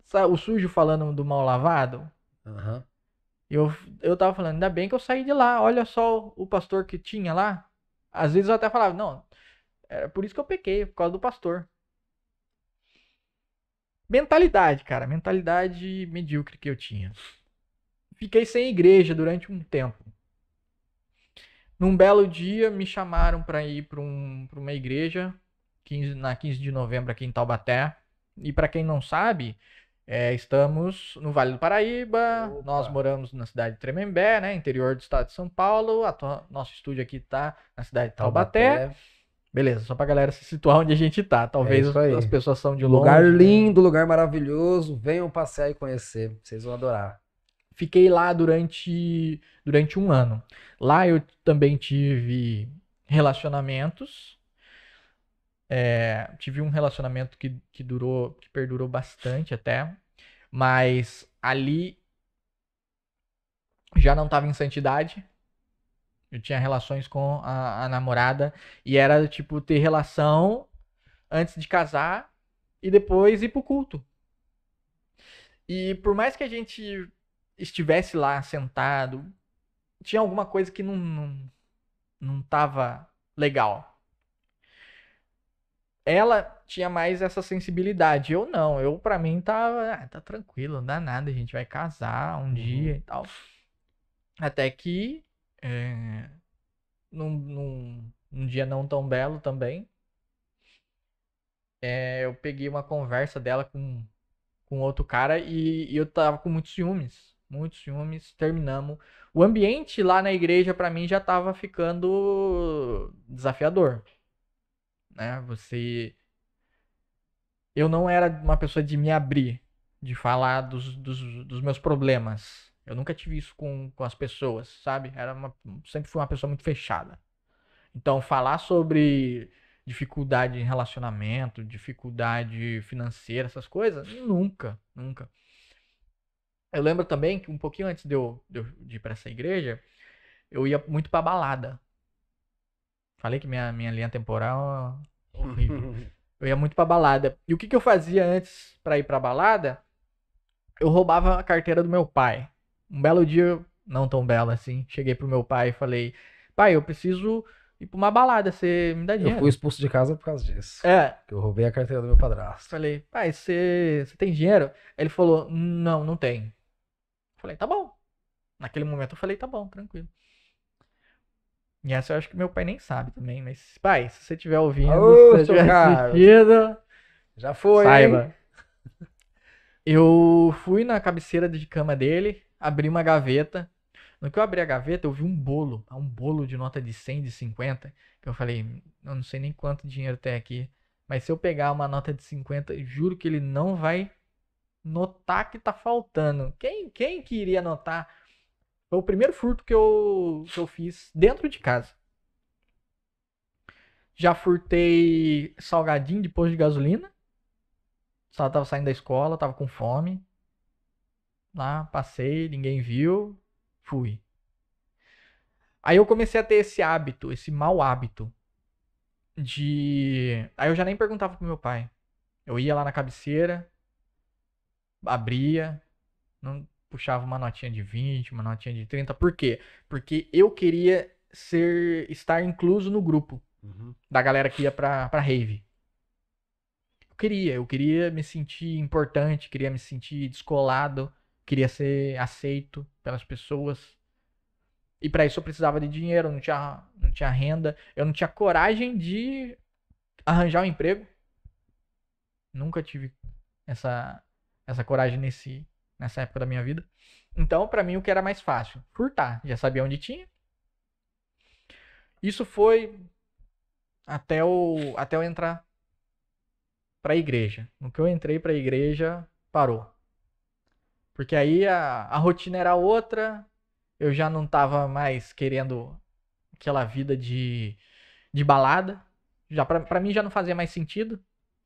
sabe, o sujo falando do mal lavado, Aham. eu, eu tava falando, ainda bem que eu saí de lá. Olha só o pastor que tinha lá. Às vezes eu até falava, não, era por isso que eu pequei, por causa do pastor. Mentalidade, cara, mentalidade medíocre que eu tinha. Fiquei sem igreja durante um tempo. Num belo dia, me chamaram para ir para uma igreja na 15 de novembro aqui em Taubaté. E para quem não sabe, estamos no Vale do Paraíba, nós Opa. moramos na cidade de Tremembé, né, interior do estado de São Paulo. Nosso estúdio aqui está na cidade de Taubaté. Taubaté. Beleza, só pra galera se situar onde a gente tá. É Talvez isso as aí. pessoas são de Lugar longe, né? lindo, lugar maravilhoso. Venham passear e conhecer. Vocês vão adorar. Fiquei lá durante um ano. Lá eu também tive relacionamentos. Tive um relacionamento que perdurou bastante até. Mas ali já não tava em santidade. Eu tinha relações com a namorada. E era tipo ter relação antes de casar e depois ir pro culto. E por mais que a gente estivesse lá sentado, tinha alguma coisa que não tava legal. Ela tinha mais essa sensibilidade. Eu não. Eu, pra mim, tava. Tá tranquilo, não dá nada. A gente vai casar um dia e tal. Até que. é, num dia não tão belo também. Eu peguei uma conversa dela com outro cara e eu tava com muitos ciúmes. Muitos ciúmes. Terminamos. O ambiente lá na igreja, pra mim, já tava ficando desafiador. Né? Eu não era uma pessoa de me abrir, de falar dos meus problemas. Eu nunca tive isso com as pessoas, sabe? Sempre fui uma pessoa muito fechada. Então, falar sobre dificuldade em relacionamento, dificuldade financeira, essas coisas, nunca, nunca. Eu lembro também que um pouquinho antes de ir pra essa igreja, eu ia muito pra balada. Falei que minha linha temporal é horrível. Eu ia muito pra balada. E o que eu fazia antes pra ir pra balada? Eu roubava a carteira do meu pai. Um belo dia, não tão belo assim, cheguei pro meu pai e falei: pai, eu preciso ir pra uma balada, você me dá Eu fui dinheiro? expulso de casa por causa disso. É. Que eu roubei a carteira do meu padrasto. Falei: pai, você tem dinheiro? Ele falou: não, não tem. Falei: tá bom. Naquele momento eu falei: tá bom, tranquilo. E essa eu acho que meu pai nem sabe também, mas pai, se você estiver ouvindo, se Ô, você seu estiver Carlos. assistindo, Já foi, hein? saiba. Eu fui na cabeceira de cama dele, abri uma gaveta. No que eu abri a gaveta, eu vi um bolo de nota de 100, de 50, que eu falei, eu não sei nem quanto dinheiro tem aqui, mas se eu pegar uma nota de 50, juro que ele não vai notar que tá faltando. Quem que iria notar? Foi o primeiro furto que eu fiz dentro de casa. Já furtei salgadinho de posto de gasolina. Só tava saindo da escola, tava com fome. Lá, passei, ninguém viu, fui. Aí eu comecei a ter esse hábito, esse mau hábito de. Aí eu já nem perguntava pro meu pai. Eu ia lá na cabeceira, abria, não puxava uma notinha de 20, uma notinha de 30. Por quê? Porque eu queria estar incluso no grupo da galera que ia pra rave. Eu queria me sentir importante, queria me sentir descolado, queria ser aceito pelas pessoas. E pra isso eu precisava de dinheiro, não tinha renda, eu não tinha coragem de arranjar um emprego. Nunca tive essa essa coragem nessa época da minha vida. Então, pra mim o que era mais fácil? Furtar, já sabia onde tinha. Isso foi até eu entrar pra igreja. No que eu entrei pra igreja, parou. Porque aí a rotina era outra, eu já não tava mais querendo aquela vida de balada. Já pra mim já não fazia mais sentido.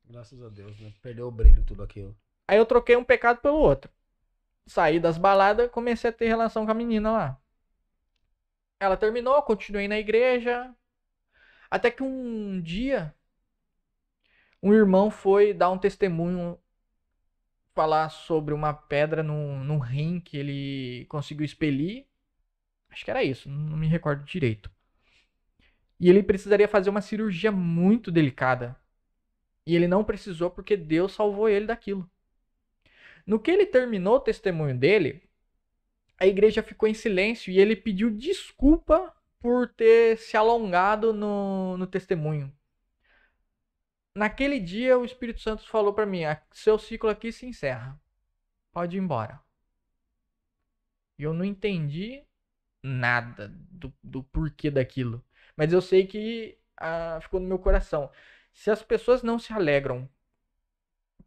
Graças a Deus, né? Perdeu o brilho tudo aquilo. Aí eu troquei um pecado pelo outro. Saí das baladas, comecei a ter relação com a menina lá. Ela terminou, eu continuei na igreja. Até que um dia, um irmão foi dar um testemunho, falar sobre uma pedra num rim que ele conseguiu expelir. Acho que era isso, não me recordo direito. E ele precisaria fazer uma cirurgia muito delicada. E ele não precisou porque Deus salvou ele daquilo. No que ele terminou o testemunho dele, a igreja ficou em silêncio e ele pediu desculpa por ter se alongado no testemunho. Naquele dia, o Espírito Santo falou para mim: seu ciclo aqui se encerra. Pode ir embora. E eu não entendi nada do porquê daquilo. Mas eu sei que ficou no meu coração. Se as pessoas não se alegram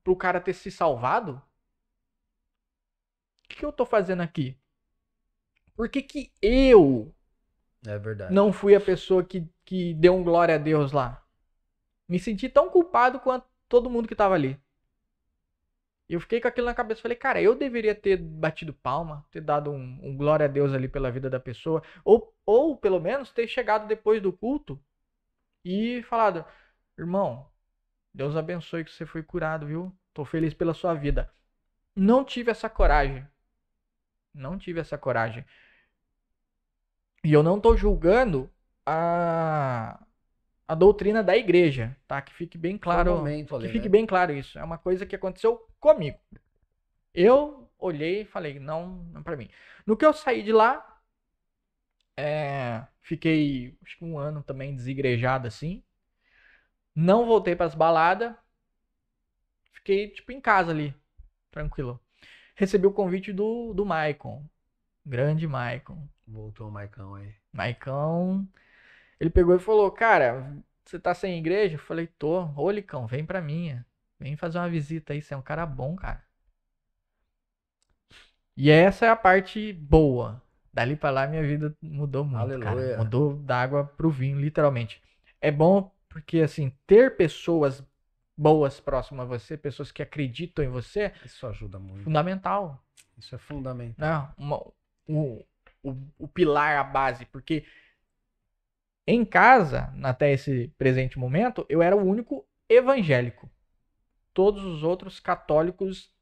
pro cara ter se salvado, o que eu tô fazendo aqui? Por que que eu É verdade. não fui a pessoa que deu um glória a Deus lá? Me senti tão culpado quanto todo mundo que tava ali. Eu fiquei com aquilo na cabeça. Falei, cara, eu deveria ter batido palma, ter dado um glória a Deus ali pela vida da pessoa. Ou pelo menos ter chegado depois do culto e falado, irmão, Deus abençoe que você foi curado, viu? Tô feliz pela sua vida. Não tive essa coragem. Não tive essa coragem. E eu não tô julgando a doutrina da igreja, tá? Que fique bem claro, momento ali, que fique né? bem claro isso. É uma coisa que aconteceu comigo. Eu olhei e falei, não pra mim. No que eu saí de lá, fiquei acho que 1 ano também desigrejado assim. Não voltei pras baladas. Fiquei tipo em casa ali, tranquilo. Recebi o convite do Maicon. Grande Maicon. Voltou o Maicão aí. Maicon, ele pegou e falou, cara, você tá sem igreja? Eu falei, tô. Ô, Licão, vem pra minha. Vem fazer uma visita aí, você é um cara bom, cara. E essa é a parte boa. Dali pra lá minha vida mudou muito, cara. Aleluia. Mudou da água pro vinho, literalmente. É bom porque, assim, ter pessoas boas próximas a você, pessoas que acreditam em você, é Isso ajuda muito. fundamental. Isso é fundamental. Não, o pilar, a base. Porque em casa, até esse presente momento, eu era o único evangélico. Todos os outros católicos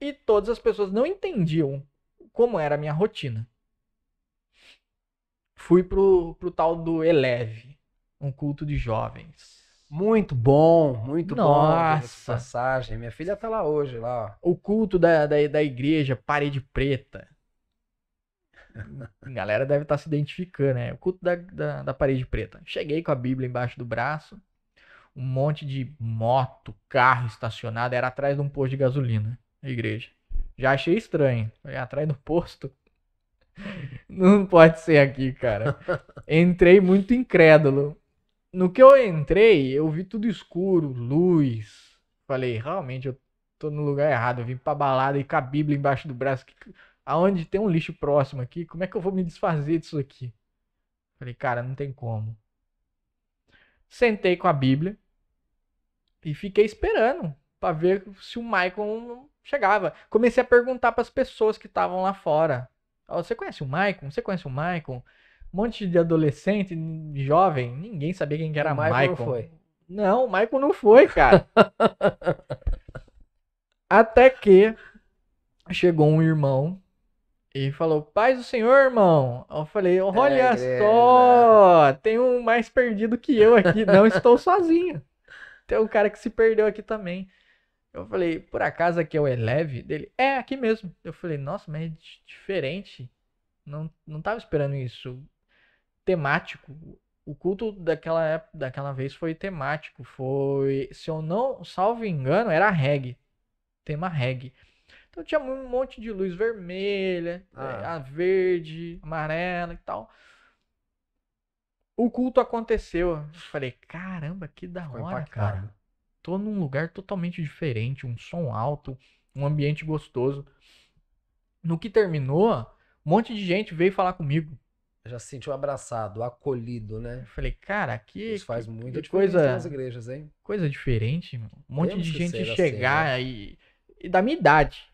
e todas as pessoas não entendiam como era a minha rotina. Fui pro tal do Eleve, um culto de jovens. Muito bom, diga-se de Nossa! passagem. Minha filha tá lá hoje, lá, ó. O culto da igreja, parede preta. A galera deve estar se identificando, né? O culto da parede preta. Cheguei com a Bíblia embaixo do braço. Um monte de moto, carro estacionado. Era atrás de um posto de gasolina, a igreja. Já achei estranho. Falei, atrás do posto? Não pode ser aqui, cara. Entrei muito incrédulo. No que eu entrei, eu vi tudo escuro, luz. Falei, realmente, eu tô no lugar errado. Eu vim pra balada e com a Bíblia embaixo do braço. Aonde tem um lixo próximo aqui, como é que eu vou me desfazer disso aqui? Falei, cara, não tem como. Sentei com a Bíblia e fiquei esperando pra ver se o Michael chegava. Comecei a perguntar pras pessoas que estavam lá fora. Ó, você conhece o Michael? Você conhece o Michael? Um monte de adolescente, de jovem, ninguém sabia quem que era O Michael Michael. não foi. Não, o Michael não foi, cara. Até que chegou um irmão e falou, paz do Senhor, irmão. Eu falei, olha igreja. só, tem um mais perdido que eu aqui, não estou sozinho. Tem um cara que se perdeu aqui também. Eu falei, por acaso aqui é o Eleve dele? É, aqui mesmo. Eu falei, nossa, mas é diferente. Não tava esperando isso. Temático. O culto daquela vez foi temático. Foi, se eu não salvo engano, era reggae. Tema reggae. Então tinha um monte de luz vermelha, a verde, amarela e tal. O culto aconteceu. Eu falei, caramba, que da Ficou hora, impactado. cara. Tô num lugar totalmente diferente, um som alto, um ambiente gostoso. No que terminou, um monte de gente veio falar comigo. Já se sentiu abraçado, acolhido, né? Eu falei, cara, Isso faz muita que diferença nas igrejas, hein? coisa diferente. Um monte Temos de que gente ser assim, chegar né? e da minha idade.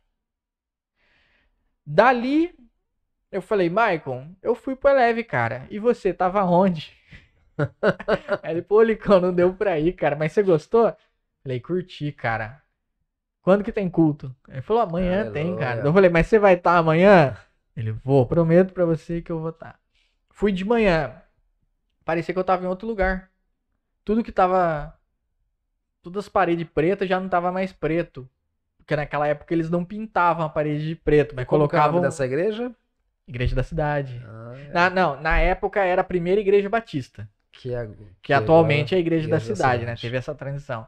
Dali, eu falei, Michael, eu fui pro Eleve, cara. E você, tava onde? Aí ele, pô, Licão, não deu pra ir, cara. Mas você gostou? Falei, curti, cara. Quando que tem culto? Ele falou, amanhã tem, cara. Aleluia. Eu falei, mas você vai estar amanhã? Ele, vou, prometo pra você que eu vou estar. Fui de manhã. Parecia que eu tava em outro lugar. Tudo que tava... Todas as paredes pretas já não tava mais preto. Porque naquela época eles não pintavam a parede de preto, mas Como que é o nome colocavam... dessa igreja? Igreja da cidade. Ah, Não, na época era a primeira igreja batista. Que atualmente é a igreja da cidade, né? Teve essa transição.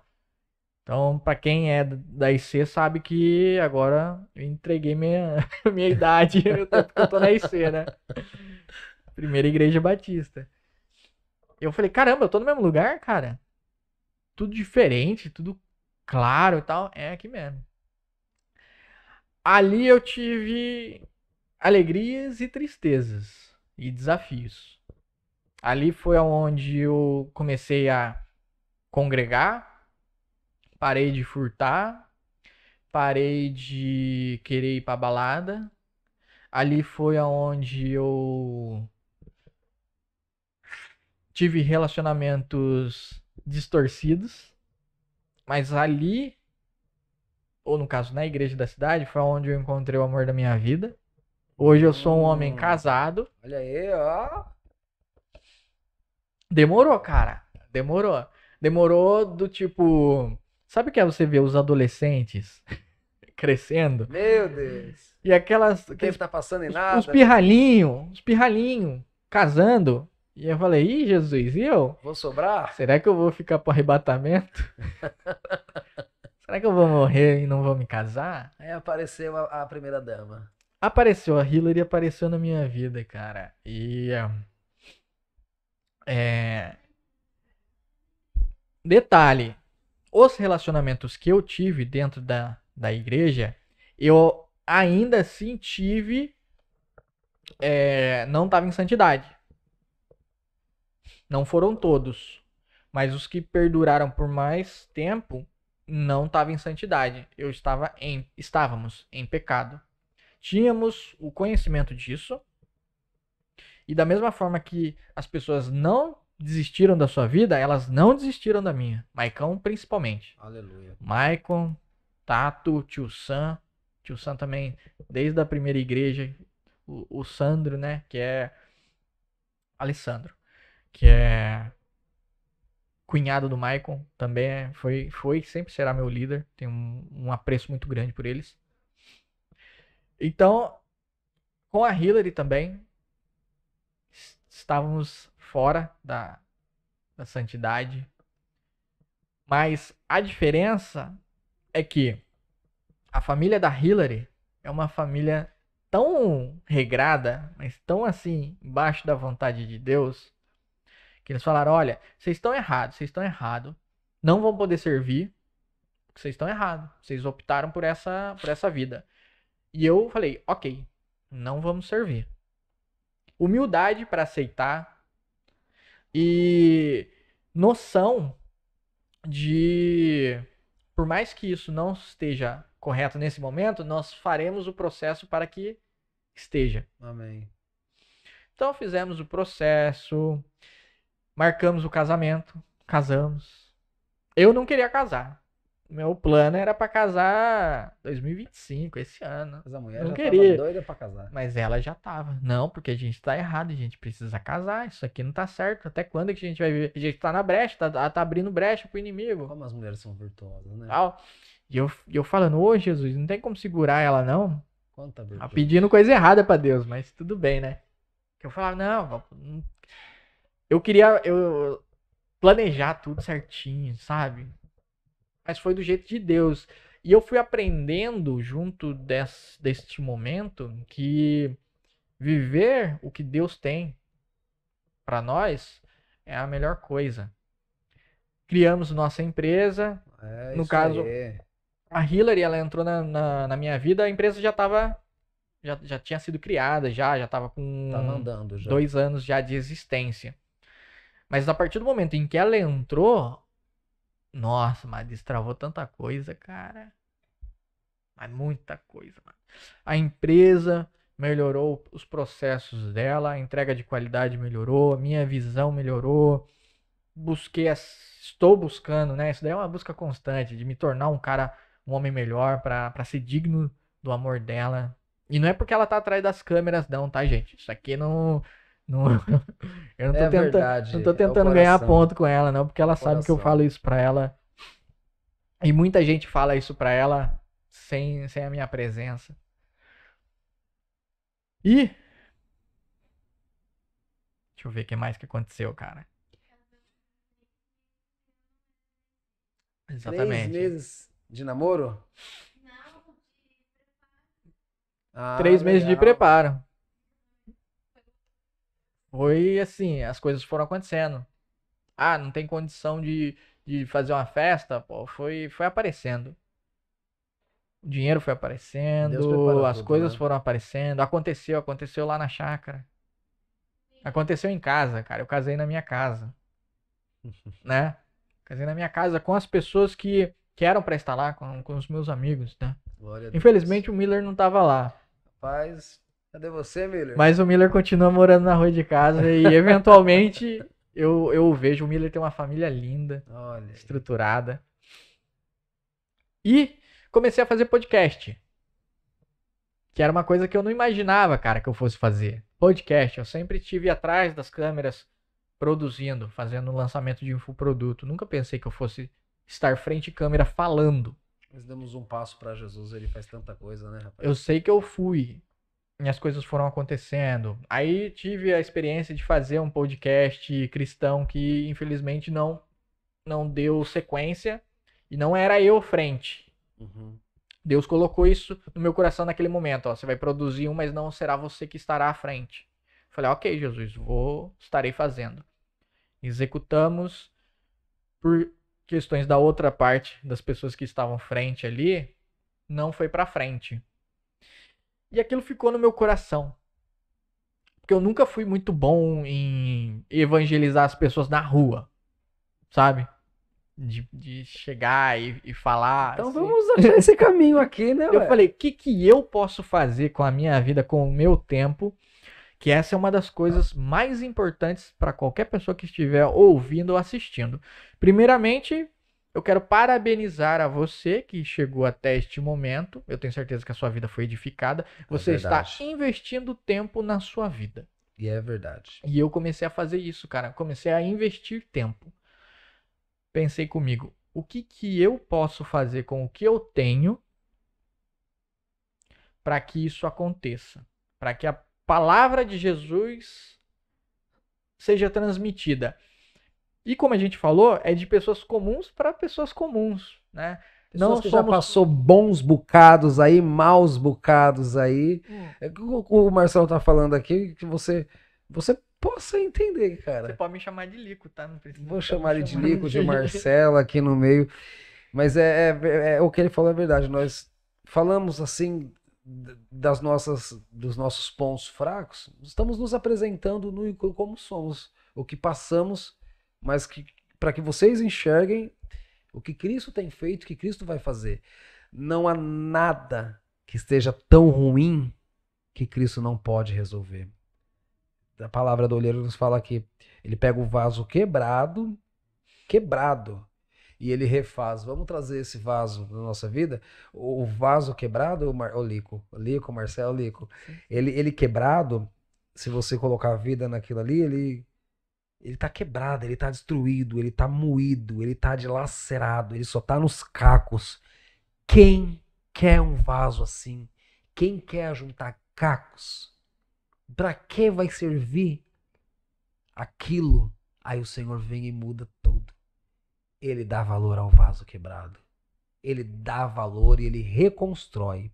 Então, pra quem é da IC sabe que agora eu entreguei minha idade, o tempo que eu tô na IC, né? Primeira igreja batista. Eu falei, caramba, eu tô no mesmo lugar, cara? Tudo diferente, tudo claro e tal. É aqui mesmo. Ali eu tive alegrias e tristezas e desafios. Ali foi onde eu comecei a congregar, parei de furtar, parei de querer ir pra balada. Ali foi onde eu tive relacionamentos distorcidos, mas ali, ou no caso na igreja da cidade, foi onde eu encontrei o amor da minha vida. Hoje eu sou um homem casado. Olha aí, ó. Demorou, cara. Demorou. Demorou do tipo. Sabe o que é você ver os adolescentes crescendo? Meu Deus. E aquelas. O tempo tá passando em Os nada. pirralhinhos casando. E eu falei, ih, Jesus, e eu? Vou sobrar? Será que eu vou ficar pro arrebatamento? Será que eu vou morrer e não vou me casar? Aí apareceu a primeira dama. Apareceu, a Hillary apareceu na minha vida, cara. E. É. Detalhe: os relacionamentos que eu tive dentro da igreja, eu ainda assim tive. Não estava em santidade. Não foram todos. Mas os que perduraram por mais tempo não estavam em santidade. Estávamos em pecado. Tínhamos o conhecimento disso. E da mesma forma que as pessoas não desistiram da sua vida, elas não desistiram da minha. Maicão, principalmente. Aleluia. Maicon, Tato, Tio Sam. Tio Sam também, desde a primeira igreja. O Sandro, né? Que é. Alessandro. Que é cunhado do Maicon. Também foi, sempre será meu líder. Tenho um apreço muito grande por eles. Então, com a Hillary também, estávamos fora da santidade. Mas a diferença é que a família da Hillary é uma família tão regrada, mas tão assim, embaixo da vontade de Deus, que eles falaram: olha, vocês estão errados, não vão poder servir, vocês estão errados, vocês optaram por essa vida. E eu falei: ok, não vamos servir. Humildade para aceitar e noção de, por mais que isso não esteja correto nesse momento, nós faremos o processo para que esteja. Amém. Então fizemos o processo, marcamos o casamento, casamos. Eu não queria casar. Meu plano era para casar 2025, esse ano. Mas a mulher Não já queria. tava doida pra casar. Mas ela já tava. Não, porque a gente tá errado, a gente precisa casar. Isso aqui não tá certo. Até quando é que a gente vai viver? A gente tá na brecha, tá abrindo brecha pro inimigo. Como as mulheres são virtuosas, né? E eu falando: ô Jesus, não tem como segurar ela, não. Quanta virtude. Pedindo coisa errada pra Deus, mas tudo bem, né? Que eu falava: não, eu queria planejar tudo certinho, sabe? Mas foi do jeito de Deus. E eu fui aprendendo junto deste momento que viver o que Deus tem pra nós é a melhor coisa. Criamos nossa empresa. É, No isso caso, aí. a Hillary, ela entrou na minha vida, a empresa já tinha sido criada, já tava com Tava andando já. 2 anos já de existência. Mas a partir do momento em que ela entrou, nossa, mas destravou tanta coisa, cara. Mas muita coisa, mano. A empresa melhorou os processos dela, a entrega de qualidade melhorou, a minha visão melhorou. Estou buscando, né? Isso daí é uma busca constante de me tornar um homem melhor pra ser digno do amor dela. E não é porque ela tá atrás das câmeras, não, tá, gente? Isso aqui não eu não tô É tentando, verdade, não tô é o tentando ganhar coração. ponto com ela, não, porque ela sabe que eu Coração. falo isso pra ela. E muita gente fala isso pra ela sem a minha presença. E deixa eu ver o que mais que aconteceu, cara. 3 Exatamente. meses de namoro? Ah, 3 meses de legal. preparo. Foi assim, as coisas foram acontecendo. Ah, não tem condição de fazer uma festa? Pô, foi aparecendo. O dinheiro foi Deus aparecendo, prepara as tudo, coisas né? foram aparecendo. Aconteceu lá na chácara. Aconteceu em casa, cara. Eu casei na minha casa, né? Casei na minha casa com as pessoas que eram pra estar lá, com os meus amigos, né? Glória a Deus. Infelizmente o Miller não tava lá. Rapaz, cadê você, Miller? Mas o Miller continua morando na rua de casa e eventualmente eu o vejo. O Miller tem uma família linda, Olha aí. estruturada. E comecei a fazer podcast. Que era uma coisa que eu não imaginava, cara, que eu fosse fazer. Podcast. Eu sempre estive atrás das câmeras produzindo, fazendo o lançamento de infoproduto. Nunca pensei que eu fosse estar frente à câmera falando. Nós damos um passo pra Jesus, ele faz tanta coisa, né, rapaz? Eu sei que eu fui. E as coisas foram acontecendo. Aí tive a experiência de fazer um podcast cristão que infelizmente não deu sequência e não era eu frente. Uhum. Deus colocou isso no meu coração naquele momento, ó, você vai produzir um, mas não será você que estará à frente. Falei, ok, Jesus, estarei fazendo. Executamos por questões da outra parte das pessoas que estavam frente ali, não foi pra frente. E aquilo ficou no meu coração. Porque eu nunca fui muito bom em evangelizar as pessoas na rua, sabe? De chegar e falar Então assim. vamos achar esse caminho aqui, né, Eu ué? falei, o que eu posso fazer com a minha vida, com o meu tempo? Que essa é uma das coisas mais importantes para qualquer pessoa que estiver ouvindo ou assistindo. Primeiramente, eu quero parabenizar a você que chegou até este momento. Eu tenho certeza que a sua vida foi edificada. Você está verdade. investindo tempo na sua vida. E é verdade. E eu comecei a fazer isso, cara. Comecei a investir tempo. Pensei comigo, o que eu posso fazer com o que eu tenho para que isso aconteça? Para que a palavra de Jesus seja transmitida. E como a gente falou, é de pessoas comuns para pessoas comuns, né? Pessoas Não que já somos. passou bons bocados aí, maus bocados aí. É que o Marcelo tá falando aqui que você possa entender, Você cara. pode me chamar de Lico, tá? Não precisa Vou ficar me chamar ele de chamando Lico, de de- Marcelo aqui no meio. Mas o que ele falou é verdade. Nós falamos assim dos nossos pontos fracos. Estamos nos apresentando no e cru como somos, o que passamos, mas que para que vocês enxerguem o que Cristo tem feito, o que Cristo vai fazer. Não há nada que esteja tão ruim que Cristo não pode resolver. A palavra do olheiro nos fala que ele pega o vaso quebrado, e ele refaz. Vamos trazer esse vaso na nossa vida? O vaso quebrado, o Lico, Marcelo, Lico, ele quebrado, se você colocar a vida naquilo ali, ele tá quebrado, ele tá destruído, ele tá moído, ele tá dilacerado, ele só tá nos cacos. Quem quer um vaso assim? Quem quer juntar cacos? Pra que vai servir aquilo? Aí o Senhor vem e muda tudo. Ele dá valor ao vaso quebrado. Ele dá valor e ele reconstrói.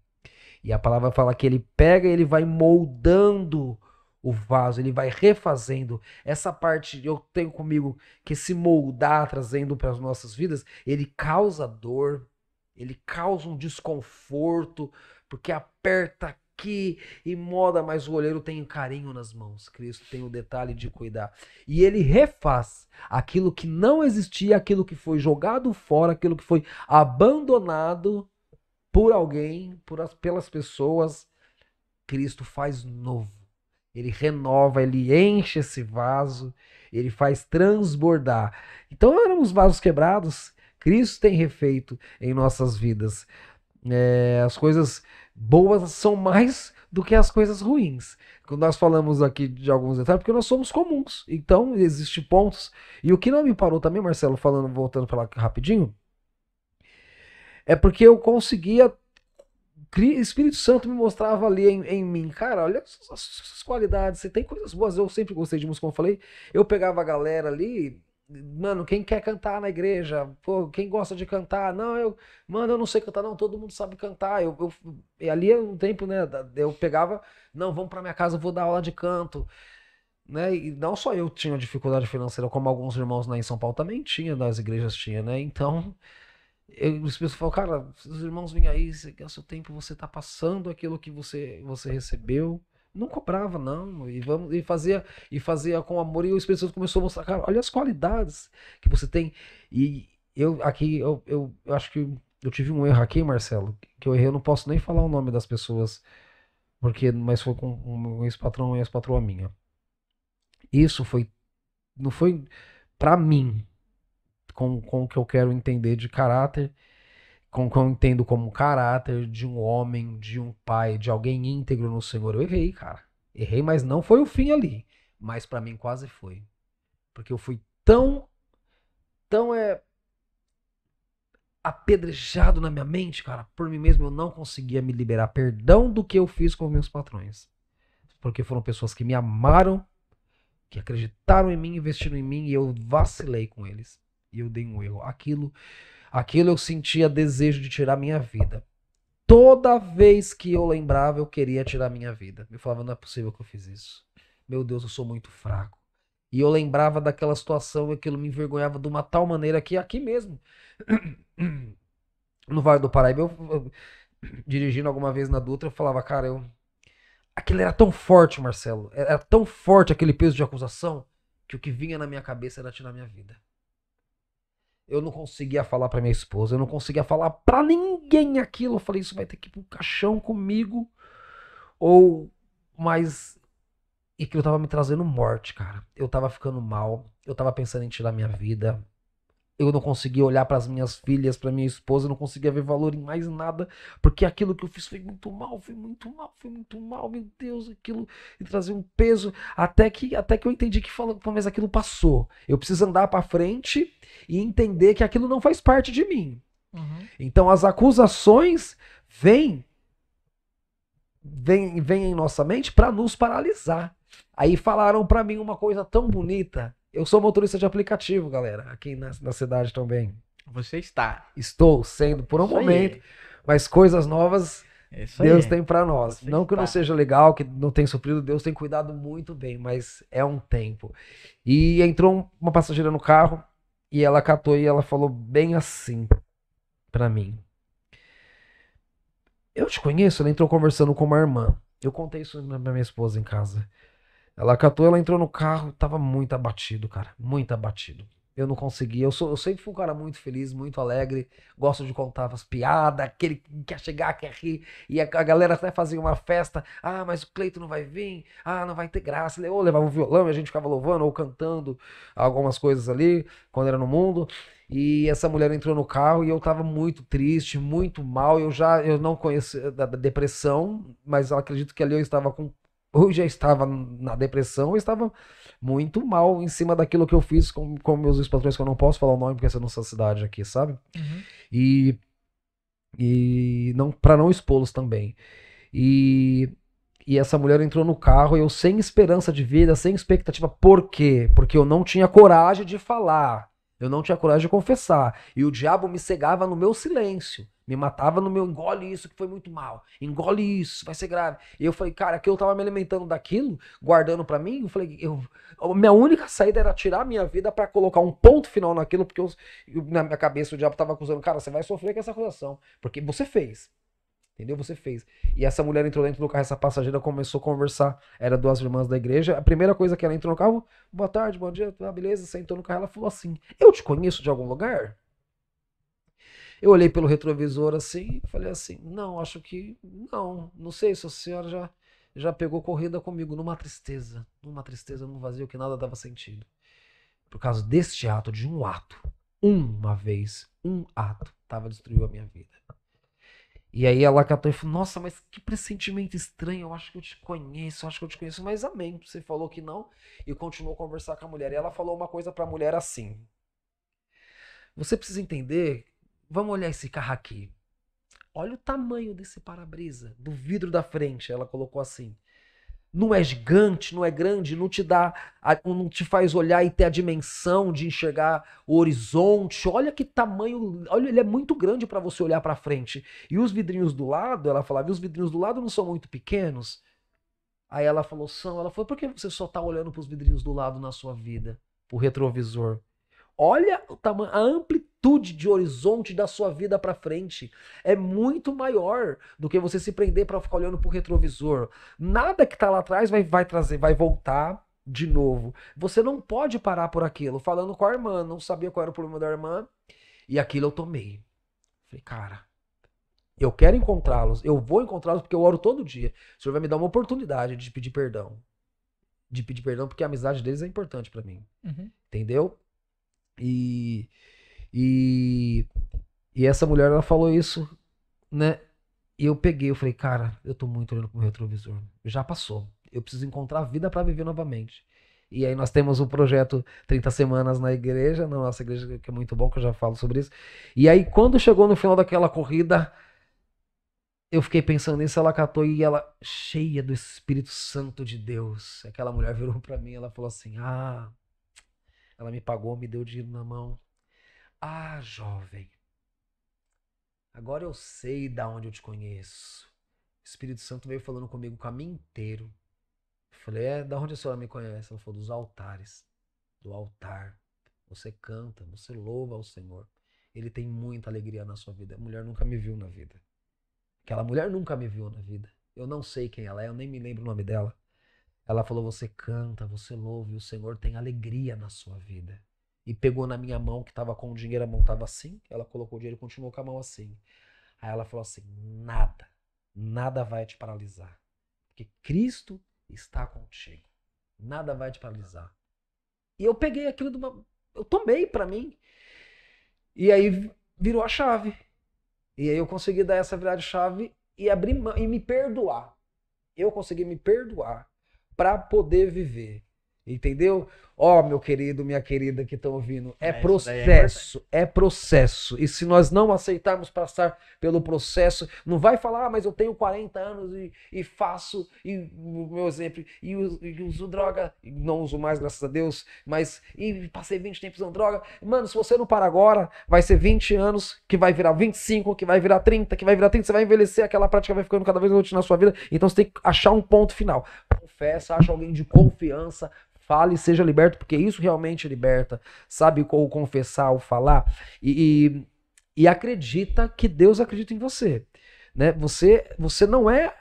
E a palavra fala que ele pega e ele vai moldando o vaso, ele vai refazendo. Essa parte eu tenho comigo que se moldar, trazendo para as nossas vidas, ele causa dor, ele causa um desconforto, porque aperta aqui e moda, mas o olheiro tem carinho nas mãos. Cristo tem o detalhe de cuidar. E ele refaz aquilo que não existia, aquilo que foi jogado fora, aquilo que foi abandonado por alguém, pelas pessoas. Cristo faz novo. Ele renova, ele enche esse vaso, ele faz transbordar. Então éramos vasos quebrados. Cristo tem refeito em nossas vidas. As coisas boas são mais do que as coisas ruins. Quando nós falamos aqui de alguns detalhes, porque nós somos comuns. Então, existem pontos. E o que não me parou também, Marcelo, voltando para lá rapidinho, é porque eu conseguia. Espírito Santo me mostrava ali em mim, cara, olha as qualidades, você tem coisas boas, eu sempre gostei de música, como eu falei, eu pegava a galera ali, mano, quem quer cantar na igreja, pô, quem gosta de cantar, não, mano, eu não sei cantar, não, todo mundo sabe cantar, e ali é um tempo, né, eu pegava, não, vamos pra minha casa, eu vou dar aula de canto, né? E não só eu tinha dificuldade financeira, como alguns irmãos lá em São Paulo também tinha, das igrejas tinha, né? Então, os pessoas falam, cara, os irmãos vêm aí, você gasta seu tempo, você tá passando aquilo que você recebeu. Não cobrava, não. E fazia com amor, e o Espírito Santo começou a mostrar, cara, olha as qualidades que você tem. E eu acho que eu tive um erro aqui, Marcelo, que eu errei, eu não posso nem falar o nome das pessoas, mas foi com um ex-patrão e ex-patroa minha. Isso não foi pra mim, com o que eu quero entender de caráter, com o que eu entendo como caráter de um homem, de um pai, de alguém íntegro no Senhor. Eu errei, cara. Errei, mas não foi o fim ali. Mas pra mim quase foi. Porque eu fui tão apedrejado na minha mente, cara, por mim mesmo, eu não conseguia me liberar perdão do que eu fiz com meus patrões. Porque foram pessoas que me amaram, que acreditaram em mim, investiram em mim, e eu vacilei com eles. E eu dei um erro. Aquilo eu sentia desejo de tirar minha vida. Toda vez que eu lembrava, eu queria tirar minha vida. Eu falava, não é possível que eu fiz isso. Meu Deus, eu sou muito fraco. E eu lembrava daquela situação e aquilo me envergonhava de uma tal maneira que aqui mesmo, no Vale do Paraíba, eu dirigindo alguma vez na Dutra, eu falava, cara, aquilo era tão forte, Marcelo. Era tão forte aquele peso de acusação que o que vinha na minha cabeça era tirar minha vida. Eu não conseguia falar pra minha esposa, eu não conseguia falar pra ninguém aquilo. Eu falei, isso vai ter que ir pro caixão comigo. Mas aquilo tava me trazendo morte, cara. Eu tava ficando mal, eu tava pensando em tirar minha vida. Eu não conseguia olhar pras minhas filhas, pra minha esposa, eu não conseguia ver valor em mais nada, porque aquilo que eu fiz foi muito mal, foi muito mal, foi muito mal, meu Deus, aquilo me trazia um peso, até que eu entendi que mas aquilo passou. Eu preciso andar pra frente e entender que aquilo não faz parte de mim. Uhum. Então as acusações vêm em nossa mente para nos paralisar. Aí falaram para mim uma coisa tão bonita. Eu sou motorista de aplicativo, galera, aqui na cidade também. Você está. Estou sendo por um Isso momento, aí. mas coisas novas Isso Deus aí. tem para nós. Você Não que não está. seja legal, que não tem suprido, Deus tem cuidado muito bem, mas é um tempo. E entrou uma passageira no carro e ela catou e ela falou bem assim para mim. Eu te conheço, ela entrou conversando com uma irmã. Eu contei isso pra minha esposa em casa. Ela catou, ela entrou no carro, tava muito abatido, cara. Muito abatido. Eu não conseguia. Eu sempre fui um cara muito feliz, muito alegre. Gosto de contar as piadas, aquele que quer chegar, quer rir. E a galera até fazia uma festa. Ah, mas o Cleito não vai vir. Ah, não vai ter graça. Ou levava o violão e a gente ficava louvando ou cantando algumas coisas ali, quando era no mundo. E essa mulher entrou no carro e eu tava muito triste, muito mal. Eu não conhecia da depressão, mas eu acredito que ali eu já estava na depressão, eu estava muito mal em cima daquilo que eu fiz com meus ex-patrões, que eu não posso falar o nome porque essa é a nossa cidade aqui, sabe? Uhum. E não para não expô-los também. E, e essa mulher entrou no carro, eu sem esperança de vida, sem expectativa. Por quê? Porque eu não tinha coragem de falar. Eu não tinha coragem de confessar. E o diabo me cegava no meu silêncio. Me matava no meu engole isso que foi muito mal. Engole isso, vai ser grave. E eu falei, cara, aquilo tava me alimentando daquilo, guardando pra mim. Eu falei, minha única saída era tirar a minha vida pra colocar um ponto final naquilo, porque na minha cabeça o diabo tava acusando, cara, você vai sofrer com essa acusação, porque você fez. Entendeu? Você fez. E essa mulher entrou dentro do carro, essa passageira começou a conversar. Era duas irmãs da igreja. A primeira coisa que ela entrou no carro, boa tarde, bom dia, beleza, sentou no carro, ela falou assim: eu te conheço de algum lugar? Eu olhei pelo retrovisor assim, falei assim: não, acho que não sei se a senhora já pegou corrida comigo numa tristeza, num vazio que nada dava sentido. Por causa deste ato, de um ato, uma vez, um ato, destruiu a minha vida. E aí ela catou e falou, nossa, mas que pressentimento estranho, eu acho que eu te conheço, mas amém, você falou que não, e continuou a conversar com a mulher. E ela falou uma coisa pra mulher assim: você precisa entender, vamos olhar esse carro aqui. Olha o tamanho desse para-brisa, do vidro da frente, ela colocou assim. Não é gigante, não é grande, não te faz olhar e ter a dimensão de enxergar o horizonte. Olha que tamanho, olha, ele é muito grande para você olhar para frente. E os vidrinhos do lado, ela falava, e os vidrinhos do lado não são muito pequenos. Aí ela falou, ela falou, por que você só tá olhando pros vidrinhos do lado na sua vida? Pro retrovisor. Olha o tamanho, a amplitude de horizonte da sua vida para frente é muito maior do que você se prender para ficar olhando pro retrovisor. Nada que tá lá atrás vai voltar de novo. Você não pode parar por aquilo. Falando com a irmã, não sabia qual era o problema da irmã e aquilo eu tomei. Falei, cara, eu quero encontrá-los, eu vou encontrá-los porque eu oro todo dia. O Senhor vai me dar uma oportunidade de pedir perdão. De pedir perdão porque a amizade deles é importante para mim. Entendeu? E essa mulher, ela falou isso, né? E eu peguei, eu falei, cara, eu tô muito olhando pro meu retrovisor. Já passou. Eu preciso encontrar a vida para viver novamente. E aí nós temos o projeto 30 Semanas na igreja, na nossa igreja, que é muito bom, que eu já falo sobre isso. E aí, quando chegou no final daquela corrida, eu fiquei pensando nisso, ela catou e ela, cheia do Espírito Santo de Deus, aquela mulher virou pra mim, ela falou assim, ela me pagou, me deu dinheiro na mão. Ah, jovem, agora eu sei da onde eu te conheço. O Espírito Santo veio falando comigo o caminho inteiro. Eu falei, da onde a senhora me conhece? Ela falou, dos altares. Do altar. Você canta, você louva ao Senhor. Ele tem muita alegria na sua vida. A mulher nunca me viu na vida. Aquela mulher nunca me viu na vida. Eu não sei quem ela é, eu nem me lembro o nome dela. Ela falou, você canta, você louva e o Senhor tem alegria na sua vida. E pegou na minha mão, que estava com o dinheiro, a mão estava assim. Ela colocou o dinheiro e continuou com a mão assim. Aí ela falou assim, nada vai te paralisar. Porque Cristo está contigo. Nada vai te paralisar. E eu peguei aquilo eu tomei pra mim. E aí virou a chave. E aí eu consegui dar essa virada de chave e abrir mão e me perdoar. Eu consegui me perdoar pra poder viver. Entendeu? Ó, meu querido, minha querida que estão ouvindo, é processo, é processo. E se nós não aceitarmos passar pelo processo, não vai falar, mas eu tenho 40 anos e faço, e o meu exemplo, e uso droga, não uso mais, graças a Deus, mas e passei 20 tempos usando droga. Mano, se você não parar agora, vai ser 20 anos, que vai virar 25, que vai virar 30, que vai virar 30, você vai envelhecer, aquela prática vai ficando cada vez mais na sua vida, então você tem que achar um ponto final. Confessa, acha alguém de confiança, fale, seja liberto, porque isso realmente liberta, sabe, o confessar, o falar, e acredita que Deus acredita em você, né? Você não é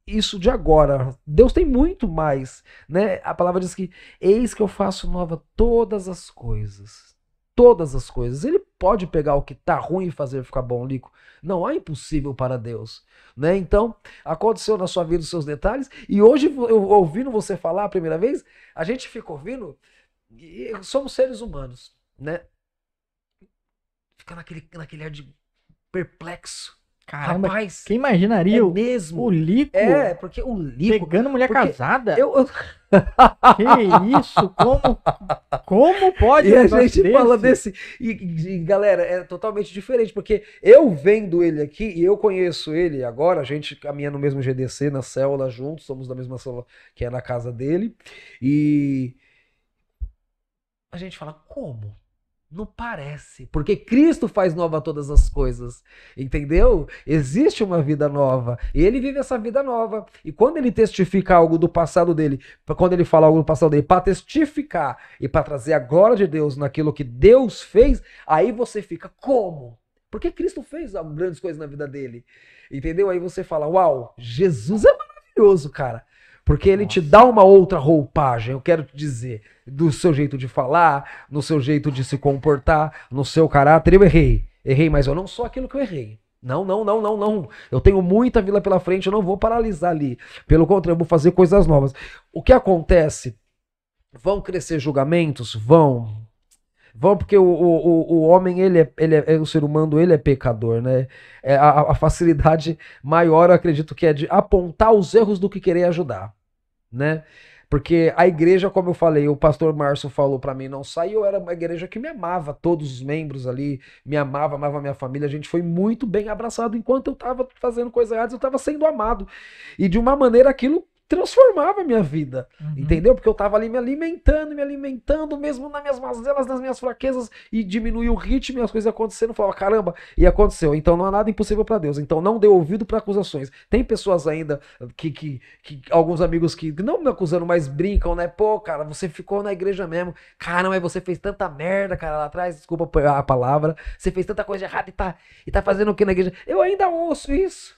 isso de agora, Deus tem muito mais, né? A palavra diz que eis que eu faço nova todas as coisas. Todas as coisas. Ele pode pegar o que tá ruim e fazer ficar bom, Lico. Não há impossível para Deus, né? Então, aconteceu na sua vida os seus detalhes, e hoje, eu ouvindo você falar a primeira vez, a gente fica ouvindo, e somos seres humanos, né? Fica naquele ar de perplexo. Caramba, rapaz, quem imaginaria mesmo. o Lico Porque o Lico... pegando mulher casada? Eu... Que isso? Como pode E a gente fala desse... E, galera, é totalmente diferente, porque eu vendo ele aqui, e eu conheço ele agora, a gente caminha no mesmo GDC, na célula juntos, somos da mesma célula que é na casa dele, e a gente fala, como? Não parece, porque Cristo faz nova todas as coisas, entendeu? Existe uma vida nova, e ele vive essa vida nova, e quando ele testifica algo do passado dele, quando ele fala algo do passado dele, para testificar e para trazer a glória de Deus naquilo que Deus fez, aí você fica, como? Porque Cristo fez grandes coisas na vida dele, entendeu? Aí você fala, uau, Jesus é maravilhoso, cara. Porque ele te dá uma outra roupagem, eu quero te dizer, do seu jeito de falar, no seu jeito de se comportar, no seu caráter. Eu errei, mas eu não sou aquilo que eu errei. Não. Eu tenho muita vida pela frente, eu não vou paralisar ali. Pelo contrário, eu vou fazer coisas novas. O que acontece? Vão crescer julgamentos? Vão porque o homem, o ser humano, ele é pecador, né? A facilidade maior, eu acredito que é de apontar os erros do que querer ajudar, né? Porque a igreja, como eu falei, o pastor Márcio falou pra mim não sair, eu era uma igreja que me amava, todos os membros ali me amava a minha família, a gente foi muito bem abraçado, enquanto eu tava fazendo coisas erradas, eu tava sendo amado, e de uma maneira aquilo transformava a minha vida, Uhum. entendeu? Porque eu tava ali me alimentando, mesmo nas minhas mazelas, nas minhas fraquezas, e diminuía o ritmo e as coisas acontecendo, eu falava, caramba, e aconteceu. Então não há nada impossível para Deus. Então não dê ouvido para acusações. Tem pessoas ainda que alguns amigos que não me acusando, mas brincam, né? Pô, cara, você ficou na igreja mesmo. Cara, mas você fez tanta merda, cara, lá atrás, desculpa a palavra. Você fez tanta coisa errada e tá fazendo o que na igreja? Eu ainda ouço isso.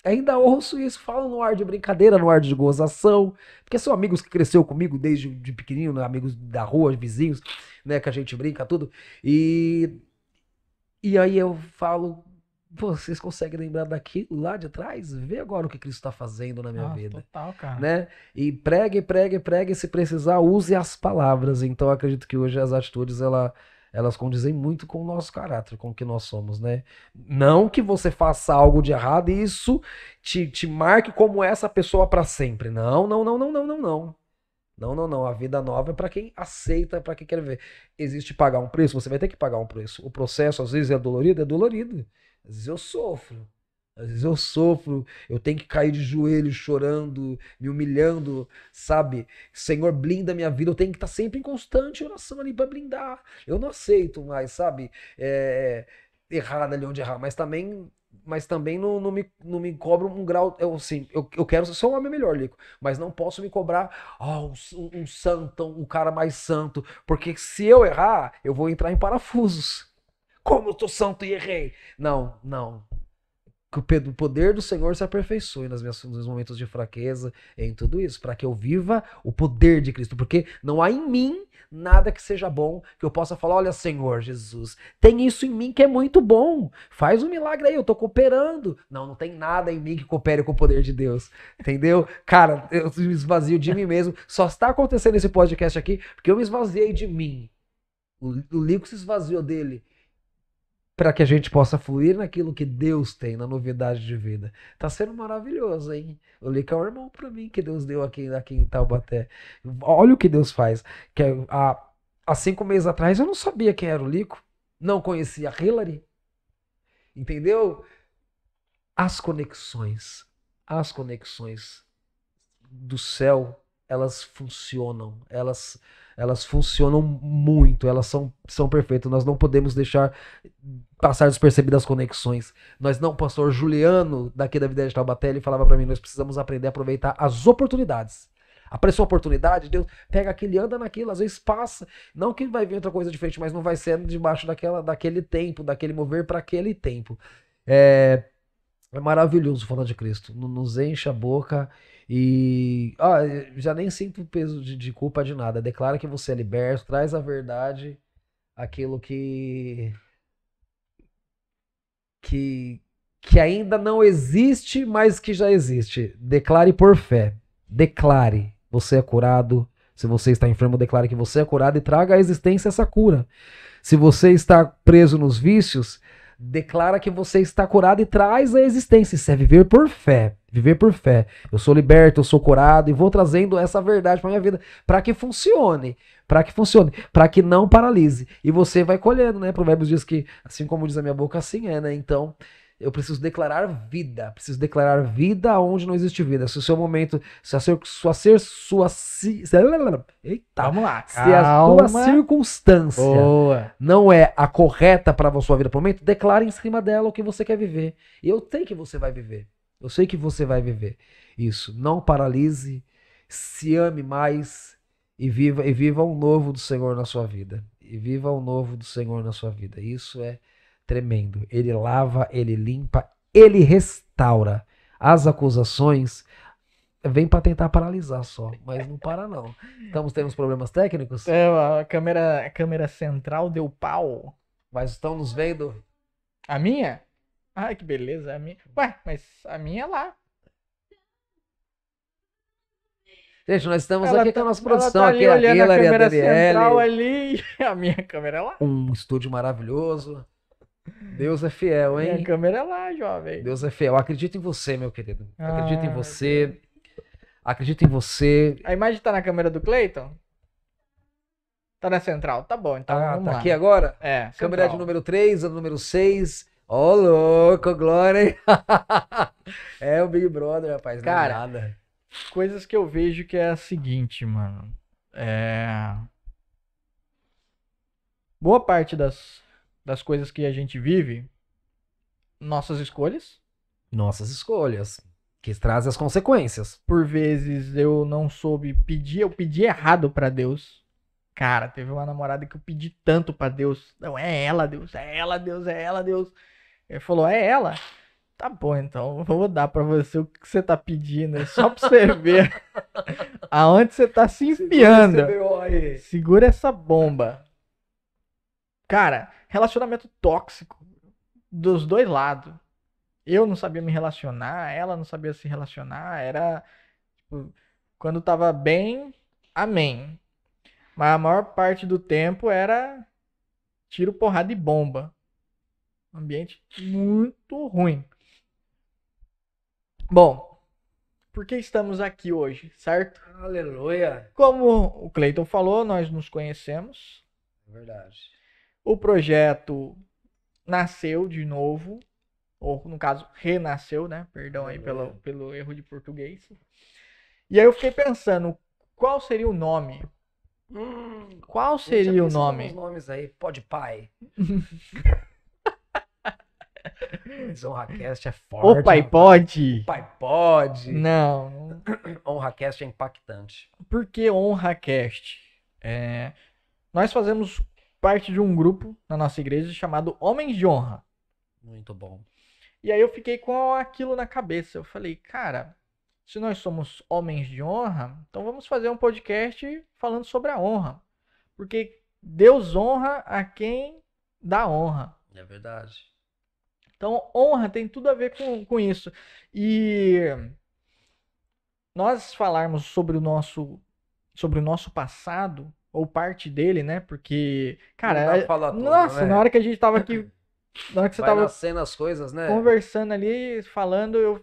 Ainda ouço isso, falam no ar de brincadeira, no ar de gozação, porque são amigos que cresceu comigo desde de pequenininho, né? Amigos da rua, vizinhos, né, que a gente brinca, tudo. E aí eu falo, vocês conseguem lembrar daquilo lá de trás? Vê agora o que Cristo está fazendo na minha Nossa, vida, total, cara. né? E pregue, se precisar, use as palavras. Então eu acredito que hoje as atitudes, elas condizem muito com o nosso caráter, com o que nós somos, né? Não que você faça algo de errado e isso te marque como essa pessoa para sempre. Não, não, não, não, não, não, não. Não, não, não. A vida nova é para quem aceita, para quem quer ver. Existe pagar um preço, você vai ter que pagar um preço. O processo, às vezes, é dolorido, é dolorido. Às vezes eu sofro. Às vezes eu sofro, eu tenho que cair de joelhos chorando, me humilhando, sabe? Senhor, blinda minha vida, eu tenho que estar sempre em constante oração ali para blindar. Eu não aceito mais, sabe? Errar ali onde errar, mas também não me cobro um grau. Eu quero ser um homem melhor, Lico, mas não posso me cobrar um santo, um cara mais santo, porque se eu errar, eu vou entrar em parafusos. Como eu tô santo e errei? Não, não. Que o poder do Senhor se aperfeiçoe nos meus momentos de fraqueza, em tudo isso, para que eu viva o poder de Cristo, porque não há em mim nada que seja bom, que eu possa falar, olha, Senhor Jesus, tem isso em mim que é muito bom, faz um milagre aí, eu tô cooperando. Não tem nada em mim que coopere com o poder de Deus, entendeu? Cara, eu me esvazio de mim mesmo, só está acontecendo esse podcast aqui, porque eu me esvaziei de mim, o Lico se esvaziou dele, para que a gente possa fluir naquilo que Deus tem, na novidade de vida. Tá sendo maravilhoso, hein? O Lico é um irmão para mim que Deus deu aqui em Taubaté. Olha o que Deus faz. Há 5 meses atrás eu não sabia quem era o Lico, não conhecia a Hillary, entendeu? As conexões do céu, elas funcionam, elas funcionam muito, elas são perfeitas. Nós não podemos deixar passar despercebidas as conexões. Nós não, pastor Juliano, daqui da Vida de Taubaté, ele falava para mim, nós precisamos aprender a aproveitar as oportunidades. Apareceu uma oportunidade, Deus pega aquilo e anda naquilo, às vezes passa, não que vai vir outra coisa diferente, mas não vai ser debaixo daquele tempo, daquele mover para aquele tempo. É maravilhoso falar de Cristo, nos enche a boca e já nem sinto o peso de culpa de nada. Declara que você é liberto, traz a verdade, aquilo que ainda não existe, mas que já existe. Declare por fé. Declare, você é curado. Se você está enfermo, declare que você é curado e traga à existência essa cura. Se você está preso nos vícios, declara que você está curado e traz à existência. Isso é viver por fé. Viver por fé. Eu sou liberto, eu sou curado e vou trazendo essa verdade para minha vida para que funcione. Para que não paralise. E você vai colhendo, né? Provérbios diz que assim como diz a minha boca, assim é, né? Então, eu preciso declarar vida. Preciso declarar vida onde não existe vida. Se o seu momento, eita, Vamos lá, se a sua circunstância boa, não é a correta para a sua vida pro momento, declare em cima dela o que você quer viver. E eu sei que você vai viver. Eu sei que você vai viver isso. Não paralise, se ame mais e viva um novo do Senhor na sua vida. E viva um novo do Senhor na sua vida. Isso é tremendo. Ele lava, ele limpa, ele restaura. As acusações vêm para tentar paralisar só, mas não para não. Estamos tendo uns problemas técnicos, a câmera central deu pau. mas estão nos vendo. A minha? Ai, que beleza, a minha. Ué, mas a minha é lá. Gente, nós estamos Ela aqui tá- com a nossa ela produção, tá aqui ali a olhando a Hillary, a câmera central Daniele, ali e a minha câmera é lá. um estúdio maravilhoso. Deus é fiel, Minha hein? câmera é lá, jovem. Deus é fiel. Acredito em você, meu querido. Acredito em meu você. Acredito em você. A imagem tá na câmera do Clayton? Tá na central, tá bom, então vamos Tá lá. aqui agora? É, Câmera de central. número 3, a número 6. Ô, louco, glória, hein? É o Big Brother, rapaz. Não é Cara, nada. coisas que eu vejo que é a seguinte, mano. Boa parte das coisas que a gente vive, nossas escolhas. Nossas escolhas, que trazem as consequências. Por vezes eu não soube pedir, eu pedi errado pra Deus. Cara, teve uma namorada que eu pedi tanto pra Deus. Não, é ela, Deus, é ela, Deus, é ela, Deus. Ele falou, é ela? Tá bom, então, eu vou dar pra você o que você tá pedindo, é só pra você ver aonde você tá se enfiando. Segura essa bomba. Cara, relacionamento tóxico dos dois lados. Eu não sabia me relacionar, ela não sabia se relacionar, era, tipo, quando tava bem, amém. Mas a maior parte do tempo era tiro, porrada e bomba. Ambiente muito ruim. Bom, por que estamos aqui hoje, certo? Aleluia. Como o Cleiton falou, nós nos conhecemos. Verdade. O projeto nasceu de novo, ou no caso, renasceu, né? Perdão aí pelo erro de português. E aí eu fiquei pensando, qual seria o nome? Qual seria o nome? Os nomes aí, Pode Pai. HonraCast é forte. O Pai Pode? O Pai Pode. Não. HonraCast é impactante. Por que HonraCast? Nós fazemos parte de um grupo na nossa igreja chamado Homens de Honra. Muito bom. E aí eu fiquei com aquilo na cabeça. Eu falei, cara, se nós somos homens de honra, então vamos fazer um podcast falando sobre a honra. Porque Deus honra a quem dá honra. É verdade. Então, honra tem tudo a ver com isso. E nós falarmos sobre o nosso passado, ou parte dele, né? Porque, cara, nossa, na hora que a gente tava aqui, na hora que você tava nascendo as coisas, né? Conversando ali, falando,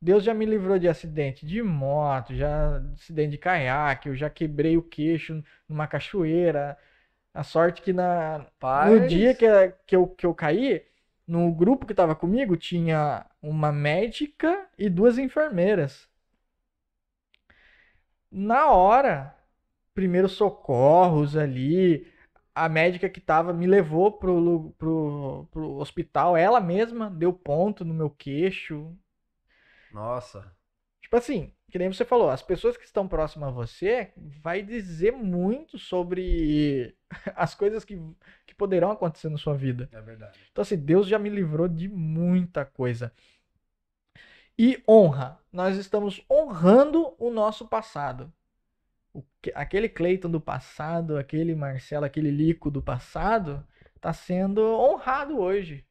Deus já me livrou de acidente de moto, já acidente de caiaque, eu já quebrei o queixo numa cachoeira. A sorte que no dia que eu caí, no grupo que tava comigo, tinha uma médica e 2 enfermeiras. Na hora, primeiros socorros ali, a médica que tava me levou pro hospital, ela mesma deu ponto no meu queixo. Nossa. Tipo assim, que nem você falou, as pessoas que estão próximas a você vai dizer muito sobre as coisas que poderão acontecer na sua vida. É verdade. Então assim, Deus já me livrou de muita coisa. E honra. Nós estamos honrando o nosso passado. Aquele Cleiton do passado, aquele Marcelo, aquele Lico do passado, está sendo honrado hoje.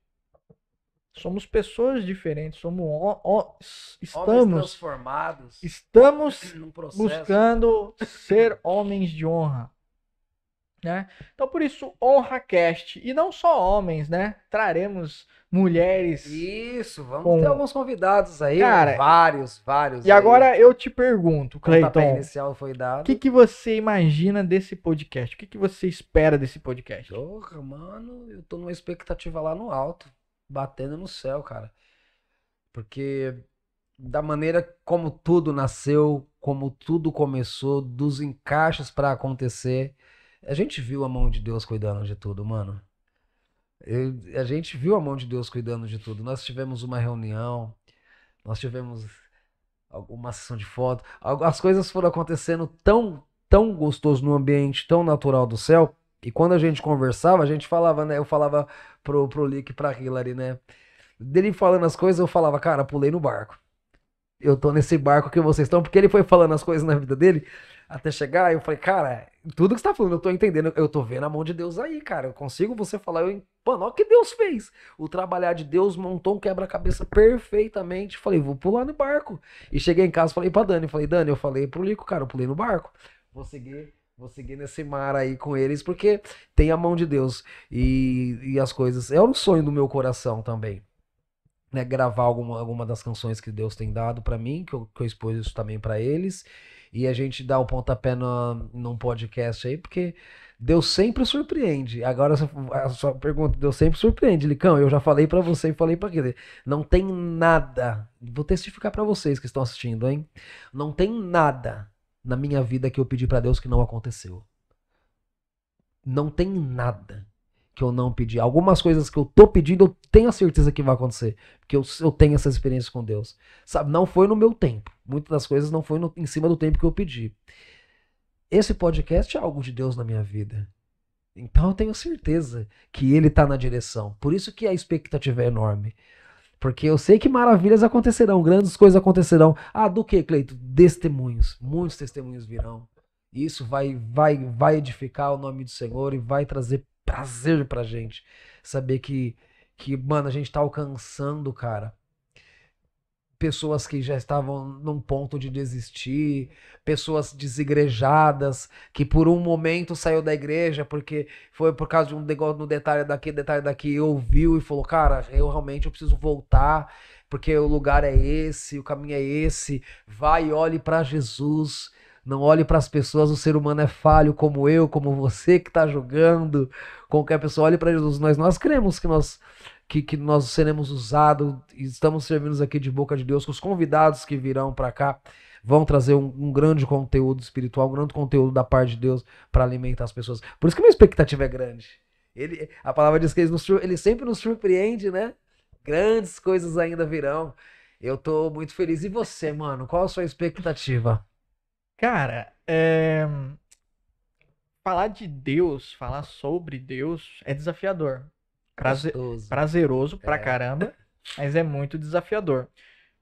Somos pessoas diferentes, Homens transformados. Estamos buscando ser homens de honra, né? Então por isso HonraCast, e não só homens, né? Traremos mulheres. Isso, vamos ter alguns convidados aí, cara, vários. E agora eu te pergunto, Cleiton, inicial foi dado. O que você imagina desse podcast? O que você espera desse podcast? Porra, mano, eu tô numa expectativa lá no alto, batendo no céu, cara. Porque da maneira como tudo nasceu, como tudo começou, dos encaixes pra acontecer, a gente viu a mão de Deus cuidando de tudo, mano. A gente viu a mão de Deus cuidando de tudo. Nós tivemos uma reunião, nós tivemos uma sessão de foto. As coisas foram acontecendo tão gostoso no ambiente, tão natural do céu. E quando a gente conversava, a gente falava, né? Eu falava pro Lick e pra Hillary, né? Dele falando as coisas, eu falava, cara, pulei no barco. Eu tô nesse barco que vocês estão, porque ele foi falando as coisas na vida dele, até chegar, eu falei, cara, tudo que você tá falando, eu tô entendendo, eu tô vendo a mão de Deus aí, cara, eu consigo você falar, mano, olha o que Deus fez, o trabalhar de Deus montou um quebra-cabeça perfeitamente, falei, vou pular no barco, e cheguei em casa, falei pra Dani, eu falei pro Lico, cara, eu pulei no barco, vou seguir nesse mar aí com eles, porque tem a mão de Deus, e as coisas, é um sonho do meu coração também, né, gravar alguma das canções que Deus tem dado pra mim, que eu expus isso também pra eles, E a gente dá o pontapé num podcast aí, porque Deus sempre surpreende. Agora a sua pergunta, Deus sempre surpreende, Licão. Eu já falei pra você e falei pra aquele. Não tem nada. Vou testificar pra vocês que estão assistindo, hein? Não tem nada na minha vida que eu pedi pra Deus que não aconteceu. Não tem nada que eu não pedi. Algumas coisas que eu tô pedindo, eu tenho a certeza que vai acontecer. Porque eu tenho essa experiência com Deus. Sabe, não foi no meu tempo. Muitas das coisas não foi em cima do tempo que eu pedi. Esse podcast é algo de Deus na minha vida. Então eu tenho certeza que ele tá na direção. Por isso que a expectativa é enorme. Porque eu sei que maravilhas acontecerão, grandes coisas acontecerão. Ah, do que, Cleito? Testemunhos. Muitos testemunhos virão. Isso vai edificar o nome do Senhor e vai trazer prazer pra gente. Saber mano, a gente tá alcançando, cara, pessoas que já estavam num ponto de desistir, pessoas desigrejadas, que por um momento saiu da igreja porque foi por causa de um negócio, no detalhe daqui, ouviu e falou, cara, eu realmente preciso voltar, porque o lugar é esse, o caminho é esse, vai e olhe para Jesus. Não olhe para as pessoas, o ser humano é falho como eu, como você que está julgando. Qualquer pessoa, olhe para Jesus. Nós cremos que nós seremos usados e estamos servindo aqui de boca de Deus, que os convidados que virão para cá vão trazer um grande conteúdo espiritual, um grande conteúdo da parte de Deus para alimentar as pessoas. Por isso que a minha expectativa é grande. A palavra diz que ele sempre nos surpreende, né? Grandes coisas ainda virão. Eu tô muito feliz. E você, mano? Qual a sua expectativa? Cara, falar de Deus, falar sobre Deus é desafiador. Gostoso. Prazeroso pra caramba, mas é muito desafiador.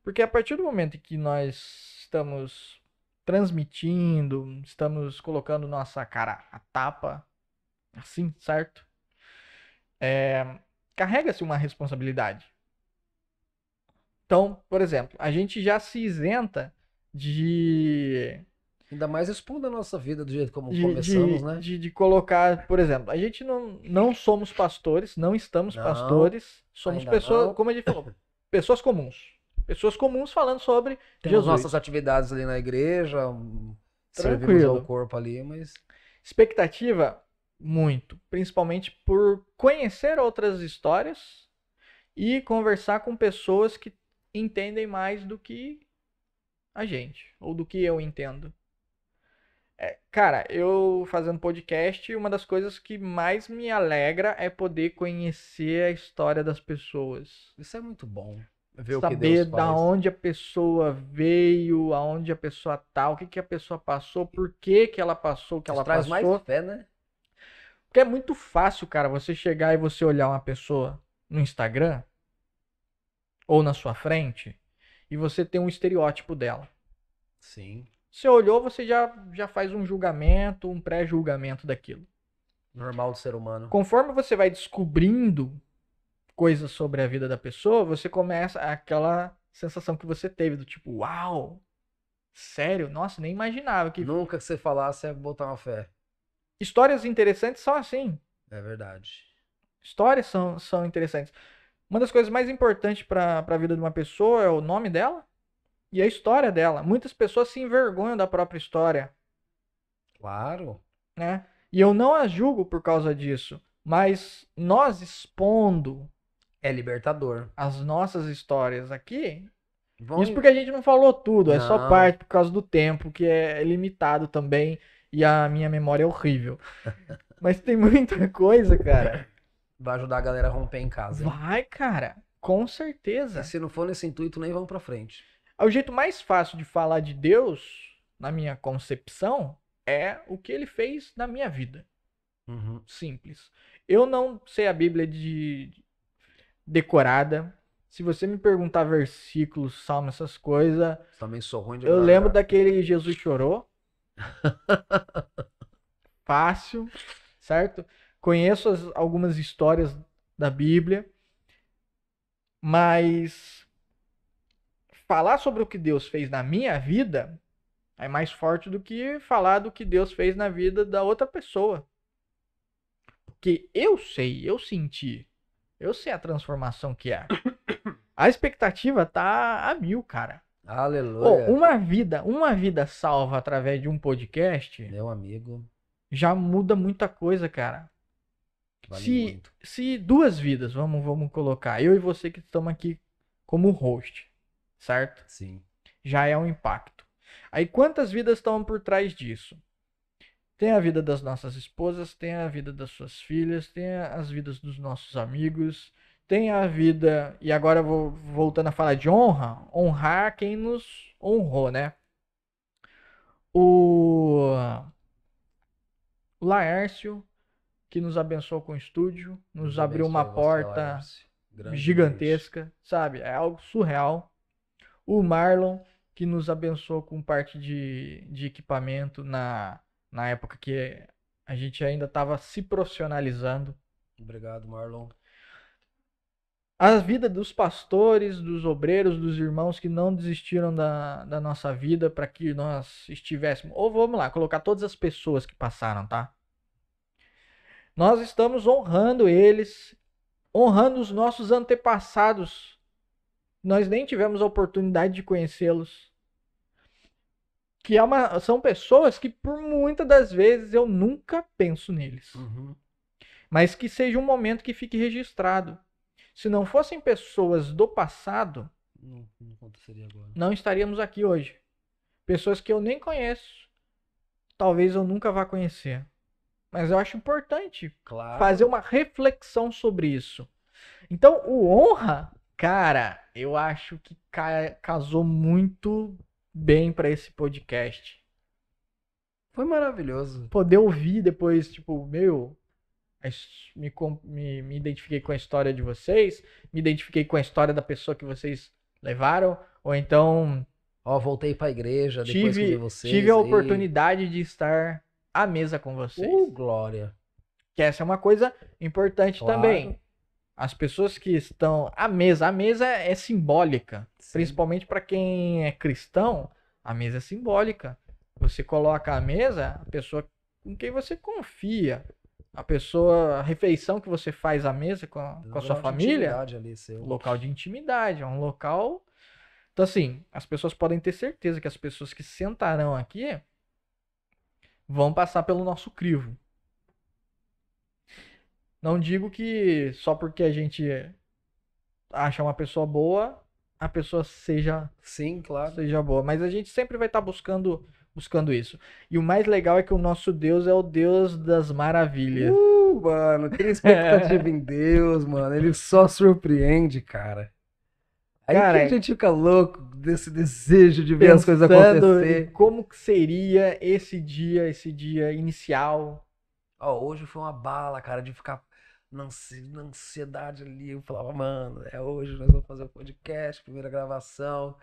Porque a partir do momento em que nós estamos transmitindo, estamos colocando nossa cara a tapa, assim, certo? Carrega-se uma responsabilidade. Então, por exemplo, a gente já se isenta de Ainda mais expondo a nossa vida do jeito como começamos, né? de colocar, por exemplo, a gente não somos pastores, não estamos pastores, somos pessoas, como a gente falou, pessoas comuns. Pessoas comuns falando sobre Temos Jesus. nossas atividades ali na igreja, servimos Tranquilo. ao corpo ali, mas... Expectativa, muito. Principalmente por conhecer outras histórias e conversar com pessoas que entendem mais do que a gente, ou do que eu entendo. Cara, eu fazendo podcast, uma das coisas que mais me alegra é poder conhecer a história das pessoas. Isso é muito bom. Ver o que Saber Deus da faz. onde a pessoa veio, aonde a pessoa tá, o que que a pessoa passou, por que que ela passou o que ela traz passou. mais fé, né? Porque é muito fácil, cara, você chegar e você olhar uma pessoa no Instagram ou na sua frente e você ter um estereótipo dela. Sim. Você olhou, você já faz um julgamento, um pré-julgamento daquilo. Normal do ser humano. Conforme você vai descobrindo coisas sobre a vida da pessoa, você começa aquela sensação que você teve do tipo, uau, sério? Nossa, nem imaginava que... Nunca que você falasse é botar uma fé. Histórias interessantes são assim. É verdade. Histórias são interessantes. Uma das coisas mais importantes para a vida de uma pessoa é o nome dela e a história dela. Muitas pessoas se envergonham da própria história. Claro. Né? E eu não as julgo por causa disso. Mas nós expondo... É libertador. As nossas histórias aqui... Isso porque a gente não falou tudo. Não. É só parte por causa do tempo, que é limitado também. E a minha memória é horrível. Mas tem muita coisa, cara. Vai ajudar a galera a romper em casa. Hein? Vai, cara. Com certeza. E se não for nesse intuito, nem vamos pra frente. O jeito mais fácil de falar de Deus, na minha concepção, é o que ele fez na minha vida. Uhum. Simples. Eu não sei a Bíblia decorada. Se você me perguntar versículos, salmos, essas coisas... Também sou ruim de Eu guardar. lembro daquele Jesus chorou. Fácil, certo? Conheço algumas histórias da Bíblia. Mas... falar sobre o que Deus fez na minha vida é mais forte do que falar do que Deus fez na vida da outra pessoa. Porque eu sei, eu senti, eu sei a transformação que é. A expectativa tá a 1000, cara. Aleluia. Uma vida salva através de um podcast Meu amigo, já muda muita coisa, cara. vale Se, muito. se duas vidas, vamos colocar, eu e você que estamos aqui como host, certo? Sim. Já é um impacto. Aí quantas vidas estão por trás disso? Tem a vida das nossas esposas, tem a vida das suas filhas, tem as vidas dos nossos amigos, tem a vida. E agora eu vou voltando a falar de honra, honrar quem nos honrou, né? O Laércio, que nos abençoou com o estúdio, nos Deus abriu uma abençoe você, porta Laércio. Grandemente. gigantesca, sabe? É algo surreal. O Marlon, que nos abençoou com parte de equipamento na época que a gente ainda estava se profissionalizando. Obrigado, Marlon. A vida dos pastores, dos obreiros, dos irmãos que não desistiram da nossa vida para que nós estivéssemos. Ou vamos lá, colocar todas as pessoas que passaram, tá? Nós estamos honrando eles, honrando os nossos antepassados. Nós nem tivemos a oportunidade de conhecê-los. Que são pessoas que por muitas das vezes eu nunca penso neles. Uhum. Mas que seja um momento que fique registrado. Se não fossem pessoas do passado, Não aconteceria agora. não estaríamos aqui hoje. Pessoas que eu nem conheço, talvez eu nunca vá conhecer. Mas eu acho importante Claro. fazer uma reflexão sobre isso. Então, o honra, cara, eu acho que casou muito bem para esse podcast. Foi maravilhoso. Poder ouvir depois, tipo, me identifiquei com a história de vocês, me identifiquei com a história da pessoa que vocês levaram, ou então Ó, voltei pra igreja depois que vi vocês. tive a aí. oportunidade de estar à mesa com vocês. Glória. Que essa é uma coisa importante Claro. também. As pessoas que estão à mesa, a mesa é simbólica, Sim. principalmente para quem é cristão, a mesa é simbólica. Você coloca a mesa, a pessoa com quem você confia, a refeição que você faz à mesa com a sua família, Ali, seu. local de intimidade, é um local. Então, assim, as pessoas podem ter certeza que as pessoas que sentarão aqui vão passar pelo nosso crivo. Não digo que só porque a gente acha uma pessoa boa, a pessoa seja Sim, claro. boa. Mas a gente sempre vai estar buscando isso. E o mais legal é que o nosso Deus é o Deus das maravilhas. Mano, cria expectativa em Deus, mano. Ele só surpreende, cara. Aí Cara, que a gente fica louco desse desejo de ver as coisas pensando acontecer. em como que seria esse dia inicial. Ó, hoje foi uma bala, cara, de ficar na ansiedade ali. Eu falava, mano, é hoje, nós vamos fazer o podcast, primeira gravação.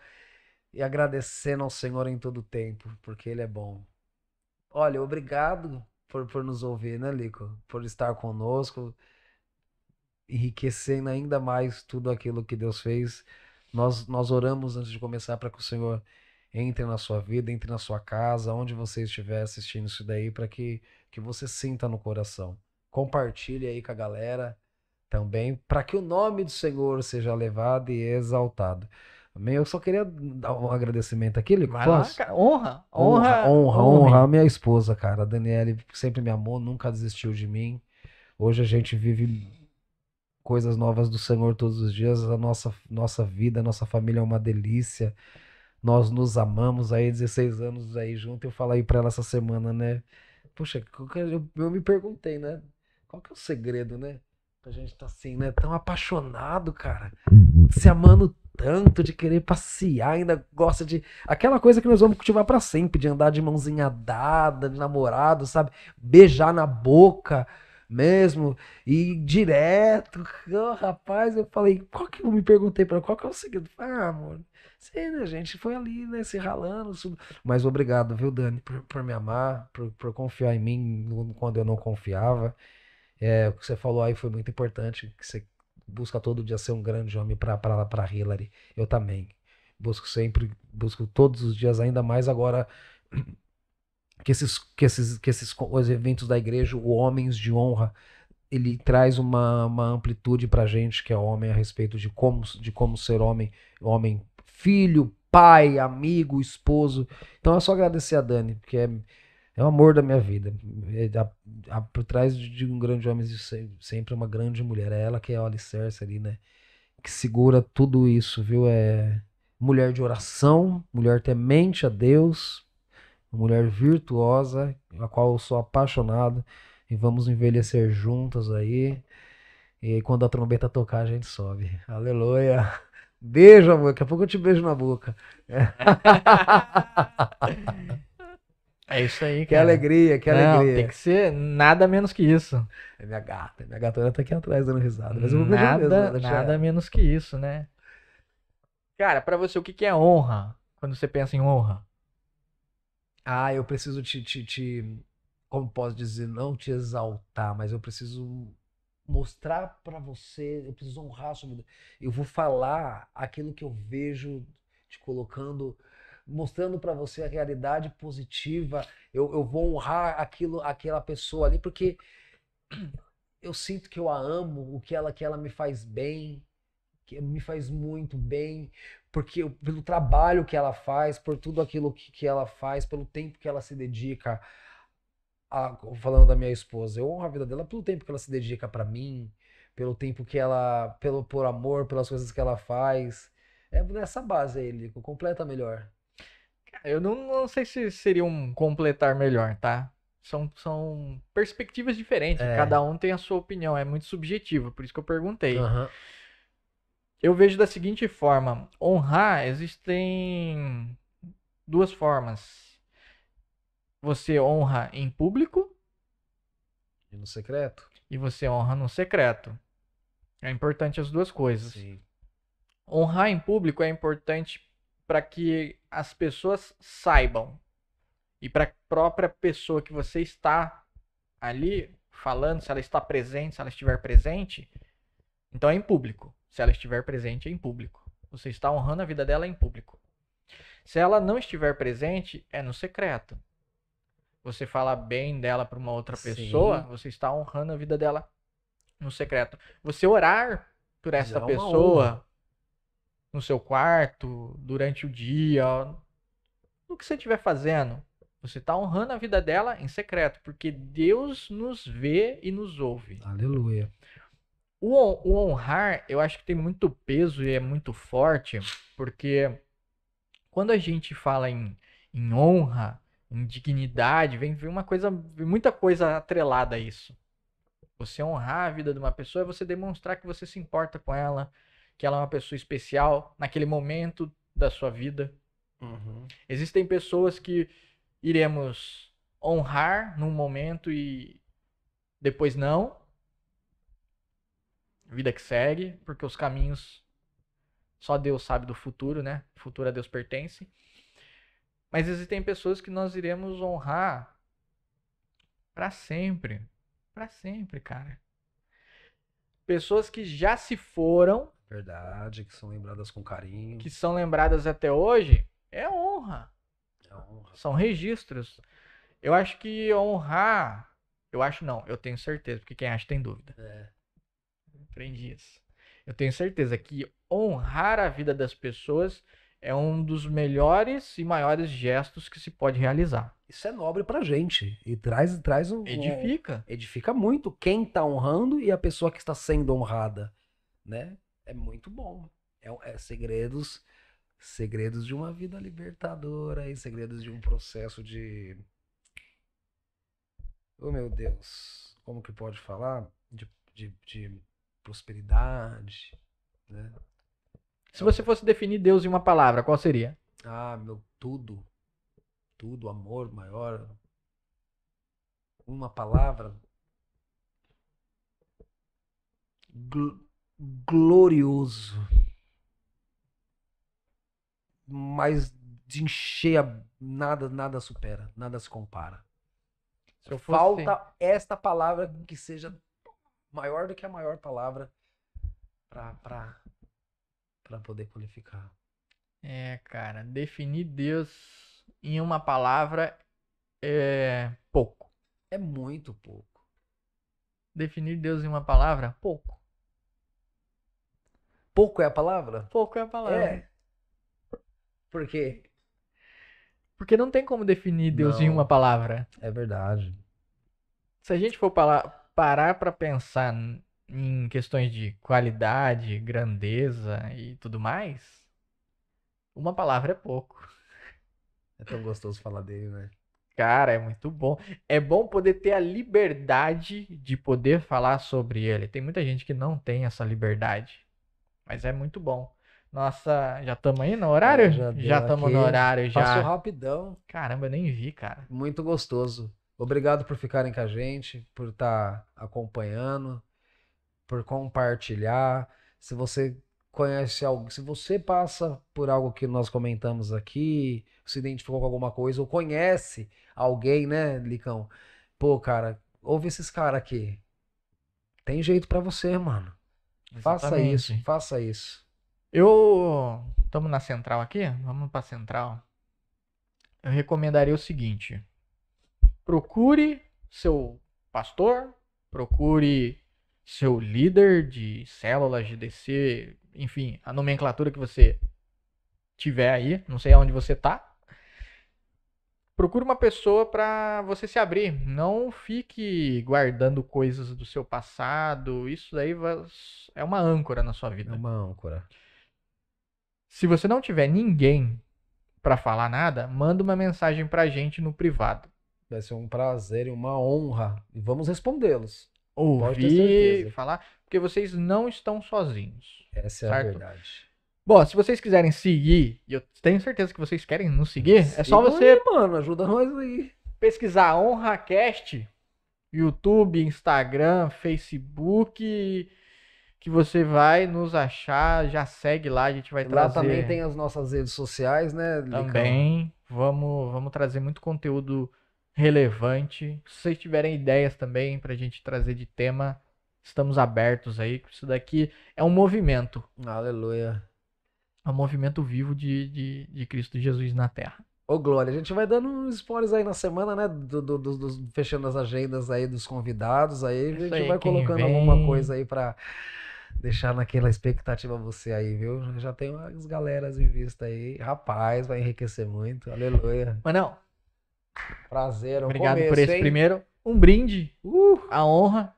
E agradecendo ao Senhor em todo o tempo, porque Ele é bom. Olha, obrigado por nos ouvir, né, Lico? Por estar conosco, enriquecendo ainda mais tudo aquilo que Deus fez. Nós oramos antes de começar para que o Senhor entre na sua vida, entre na sua casa, onde você estiver assistindo isso daí, para que você sinta no coração. Compartilhe aí com a galera também, para que o nome do Senhor seja levado e exaltado. Amém? Eu só queria dar um agradecimento aqui, Lico. Vai lá, Posso? cara. Honra A minha esposa, cara. A Daniele sempre me amou, nunca desistiu de mim. Hoje a gente vive coisas novas do Senhor todos os dias. A nossa vida, a nossa família é uma delícia. Nós nos amamos aí, 16 anos aí junto. Eu falei pra ela essa semana, né? Poxa, eu me perguntei, né? Qual que é o segredo, né? A gente tá assim, né? Tão apaixonado, cara. Se amando tanto, de querer passear, ainda gosta de... Aquela coisa que nós vamos cultivar pra sempre, de andar de mãozinha dada, de namorado, sabe? Beijar na boca mesmo, e direto. Oh, rapaz, eu falei, eu me perguntei pra ela, qual que é o segredo? Ah, amor, sei, né, gente? Foi ali, né, se ralando. Mas obrigado, viu, Dani, por me amar, por confiar em mim quando eu não confiava. O que você falou aí foi muito importante, que você busca todo dia ser um grande homem para Hillary. Eu também. Busco todos os dias, ainda mais agora que os eventos da igreja, o Homens de Honra, ele traz uma amplitude pra gente que é homem a respeito de como ser homem, filho, pai, amigo, esposo. Então é só agradecer a Dani, porque é o amor da minha vida. Por trás de um grande homem existe sempre uma grande mulher. É ela que é o alicerce ali, né? Que segura tudo isso, viu? É mulher de oração, mulher temente a Deus, uma mulher virtuosa, a qual eu sou apaixonado. E vamos envelhecer juntas aí. E quando a trombeta tocar, a gente sobe. Aleluia. Beijo, amor. Daqui a pouco eu te beijo na boca. É isso aí, Que cara. alegria, que Não, tem alegria. que ser nada menos que isso. É minha gata. Minha gatona tá aqui atrás dando risada. Mas eu vou beijar mesmo, Nada, vou deixar nada ela. menos que isso, né? Cara, pra você, o que que é honra? Quando você pensa em honra? Ah, eu preciso como posso dizer, não te exaltar, mas eu preciso mostrar pra você, eu preciso honrar a sua vida. Eu vou falar aquilo que eu vejo te colocando, mostrando pra você a realidade positiva. Eu vou honrar aquela pessoa ali, porque eu sinto que eu a amo, que ela me faz bem, que me faz muito bem, porque pelo trabalho que ela faz, por tudo aquilo que ela faz, pelo tempo que ela se dedica falando da minha esposa, eu honro a vida dela pelo tempo que ela se dedica pra mim, pelo tempo que ela, por amor, pelas coisas que ela faz. É nessa base aí, Lico, completa melhor. Eu não sei se seria um completar melhor, tá? São perspectivas diferentes. É, Cada um tem a sua opinião. É muito subjetivo, por isso que eu perguntei. aham, Eu vejo da seguinte forma: honrar existem duas formas. Você honra em público e no secreto? e você honra no secreto. É importante as duas coisas. Sim, Honrar em público é importante para que as pessoas saibam e para a própria pessoa que você está ali falando, se ela está presente, se ela estiver presente, então é em público. Se ela estiver presente, é em público. Você está honrando a vida dela em público. Se ela não estiver presente, é no secreto. Você falar bem dela para uma outra pessoa, sim, você está honrando a vida dela no secreto. Você orar por já essa é uma honra. pessoa no seu quarto, durante o dia, no que você estiver fazendo, você está honrando a vida dela em secreto, porque Deus nos vê e nos ouve. Aleluia. O honrar, eu acho que tem muito peso e é muito forte, porque quando a gente fala em honra, em dignidade, vem muita coisa atrelada a isso. Você honrar a vida de uma pessoa é você demonstrar que você se importa com ela, que ela é uma pessoa especial naquele momento da sua vida. Uhum. Existem pessoas que iremos honrar num momento e depois não. Vida que segue, porque os caminhos só Deus sabe do futuro, né? O futuro a Deus pertence. Mas existem pessoas que nós iremos honrar para sempre. Para sempre, cara. Pessoas que já se foram, Verdade, que são lembradas com carinho. que são lembradas até hoje, é honra. É honra. São registros. Eu acho que honrar. Eu acho não, eu tenho certeza, porque quem acha tem dúvida. É. Aprendi isso. Eu tenho certeza que honrar a vida das pessoas é um dos melhores e maiores gestos que se pode realizar. Isso é nobre pra gente. E traz Edifica. edifica muito quem tá honrando e a pessoa que está sendo honrada, né? É muito bom. É segredos de uma vida libertadora e segredos de um processo de, oh meu Deus, como que pode falar? De prosperidade, né? Se você fosse definir Deus em uma palavra, qual seria? Ah, meu tudo, amor maior, uma palavra, gl- glorioso, mas de encher nada supera, nada se compara. Se eu fosse. Falta esta palavra que seja maior do que a maior palavra para poder qualificar. É, cara, definir Deus em uma palavra é pouco. É muito pouco. Definir Deus em uma palavra, pouco. Pouco é a palavra? Pouco é a palavra. É. Por quê? Porque não tem como definir Deus em uma Não, palavra. é verdade. Se a gente for parar pra pensar em questões de qualidade, grandeza e tudo mais, uma palavra é pouco. É tão gostoso falar dele, né? Cara, é muito bom. É bom poder ter a liberdade de poder falar sobre ele. Tem muita gente que não tem essa liberdade, mas é muito bom. Nossa, já estamos aí no É, horário? já Já deu estamos no aqui. horário, Passou já. rapidão. Caramba, eu nem vi, cara. Muito gostoso. Obrigado por ficarem com a gente, por estar acompanhando, por compartilhar. Se você conhece algo, se você passa por algo que nós comentamos aqui, se identificou com alguma coisa, ou conhece alguém, né, Licão? Pô, cara, ouve esses caras aqui. Tem jeito pra você, mano. Faça isso, Exatamente. faça isso. Estamos na central aqui? Vamos pra central. Eu recomendaria o seguinte: procure seu pastor, procure seu líder de células de DC, enfim, a nomenclatura que você tiver aí, não sei aonde você tá. Procure uma pessoa para você se abrir. Não fique guardando coisas do seu passado. Isso daí é uma âncora na sua É vida. uma âncora. Se você não tiver ninguém para falar nada, manda uma mensagem pra gente no privado. Vai ser um prazer e uma honra. E vamos respondê-los. Pode ter Ouvir, certeza. falar, porque vocês não estão sozinhos, Essa é a certo? verdade. Bom, se vocês quiserem seguir, e eu tenho certeza que vocês querem nos seguir, é só Sigam aí, você mano. Ajuda nós aí. pesquisar HonraCast, YouTube, Instagram, Facebook, que você vai nos achar, já segue lá, a gente vai Lá também trazer tem as nossas redes sociais, né, Licão? também, vamos trazer muito conteúdo relevante. Se vocês tiverem ideias também pra gente trazer de tema, estamos abertos aí. Isso daqui é um movimento. Aleluia. É um movimento vivo de Cristo Jesus na Terra. Ô, Glória, a gente vai dando uns spoilers aí na semana, né? Fechando as agendas aí dos convidados. Aí a Isso gente aí, vai quem colocando alguma coisa vem. aí pra deixar naquela expectativa você aí, viu? Já tem umas galeras em vista aí. Rapaz, vai enriquecer muito. Aleluia. Mas não, Prazer, é o obrigado por começo, esse hein? primeiro. Um brinde, a honra.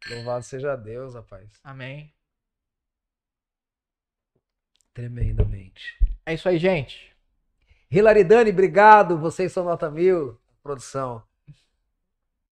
Louvado seja Deus, rapaz. Amém. Tremendamente. É isso aí, gente. Hilaridane, obrigado. Vocês são nota 1000. Produção.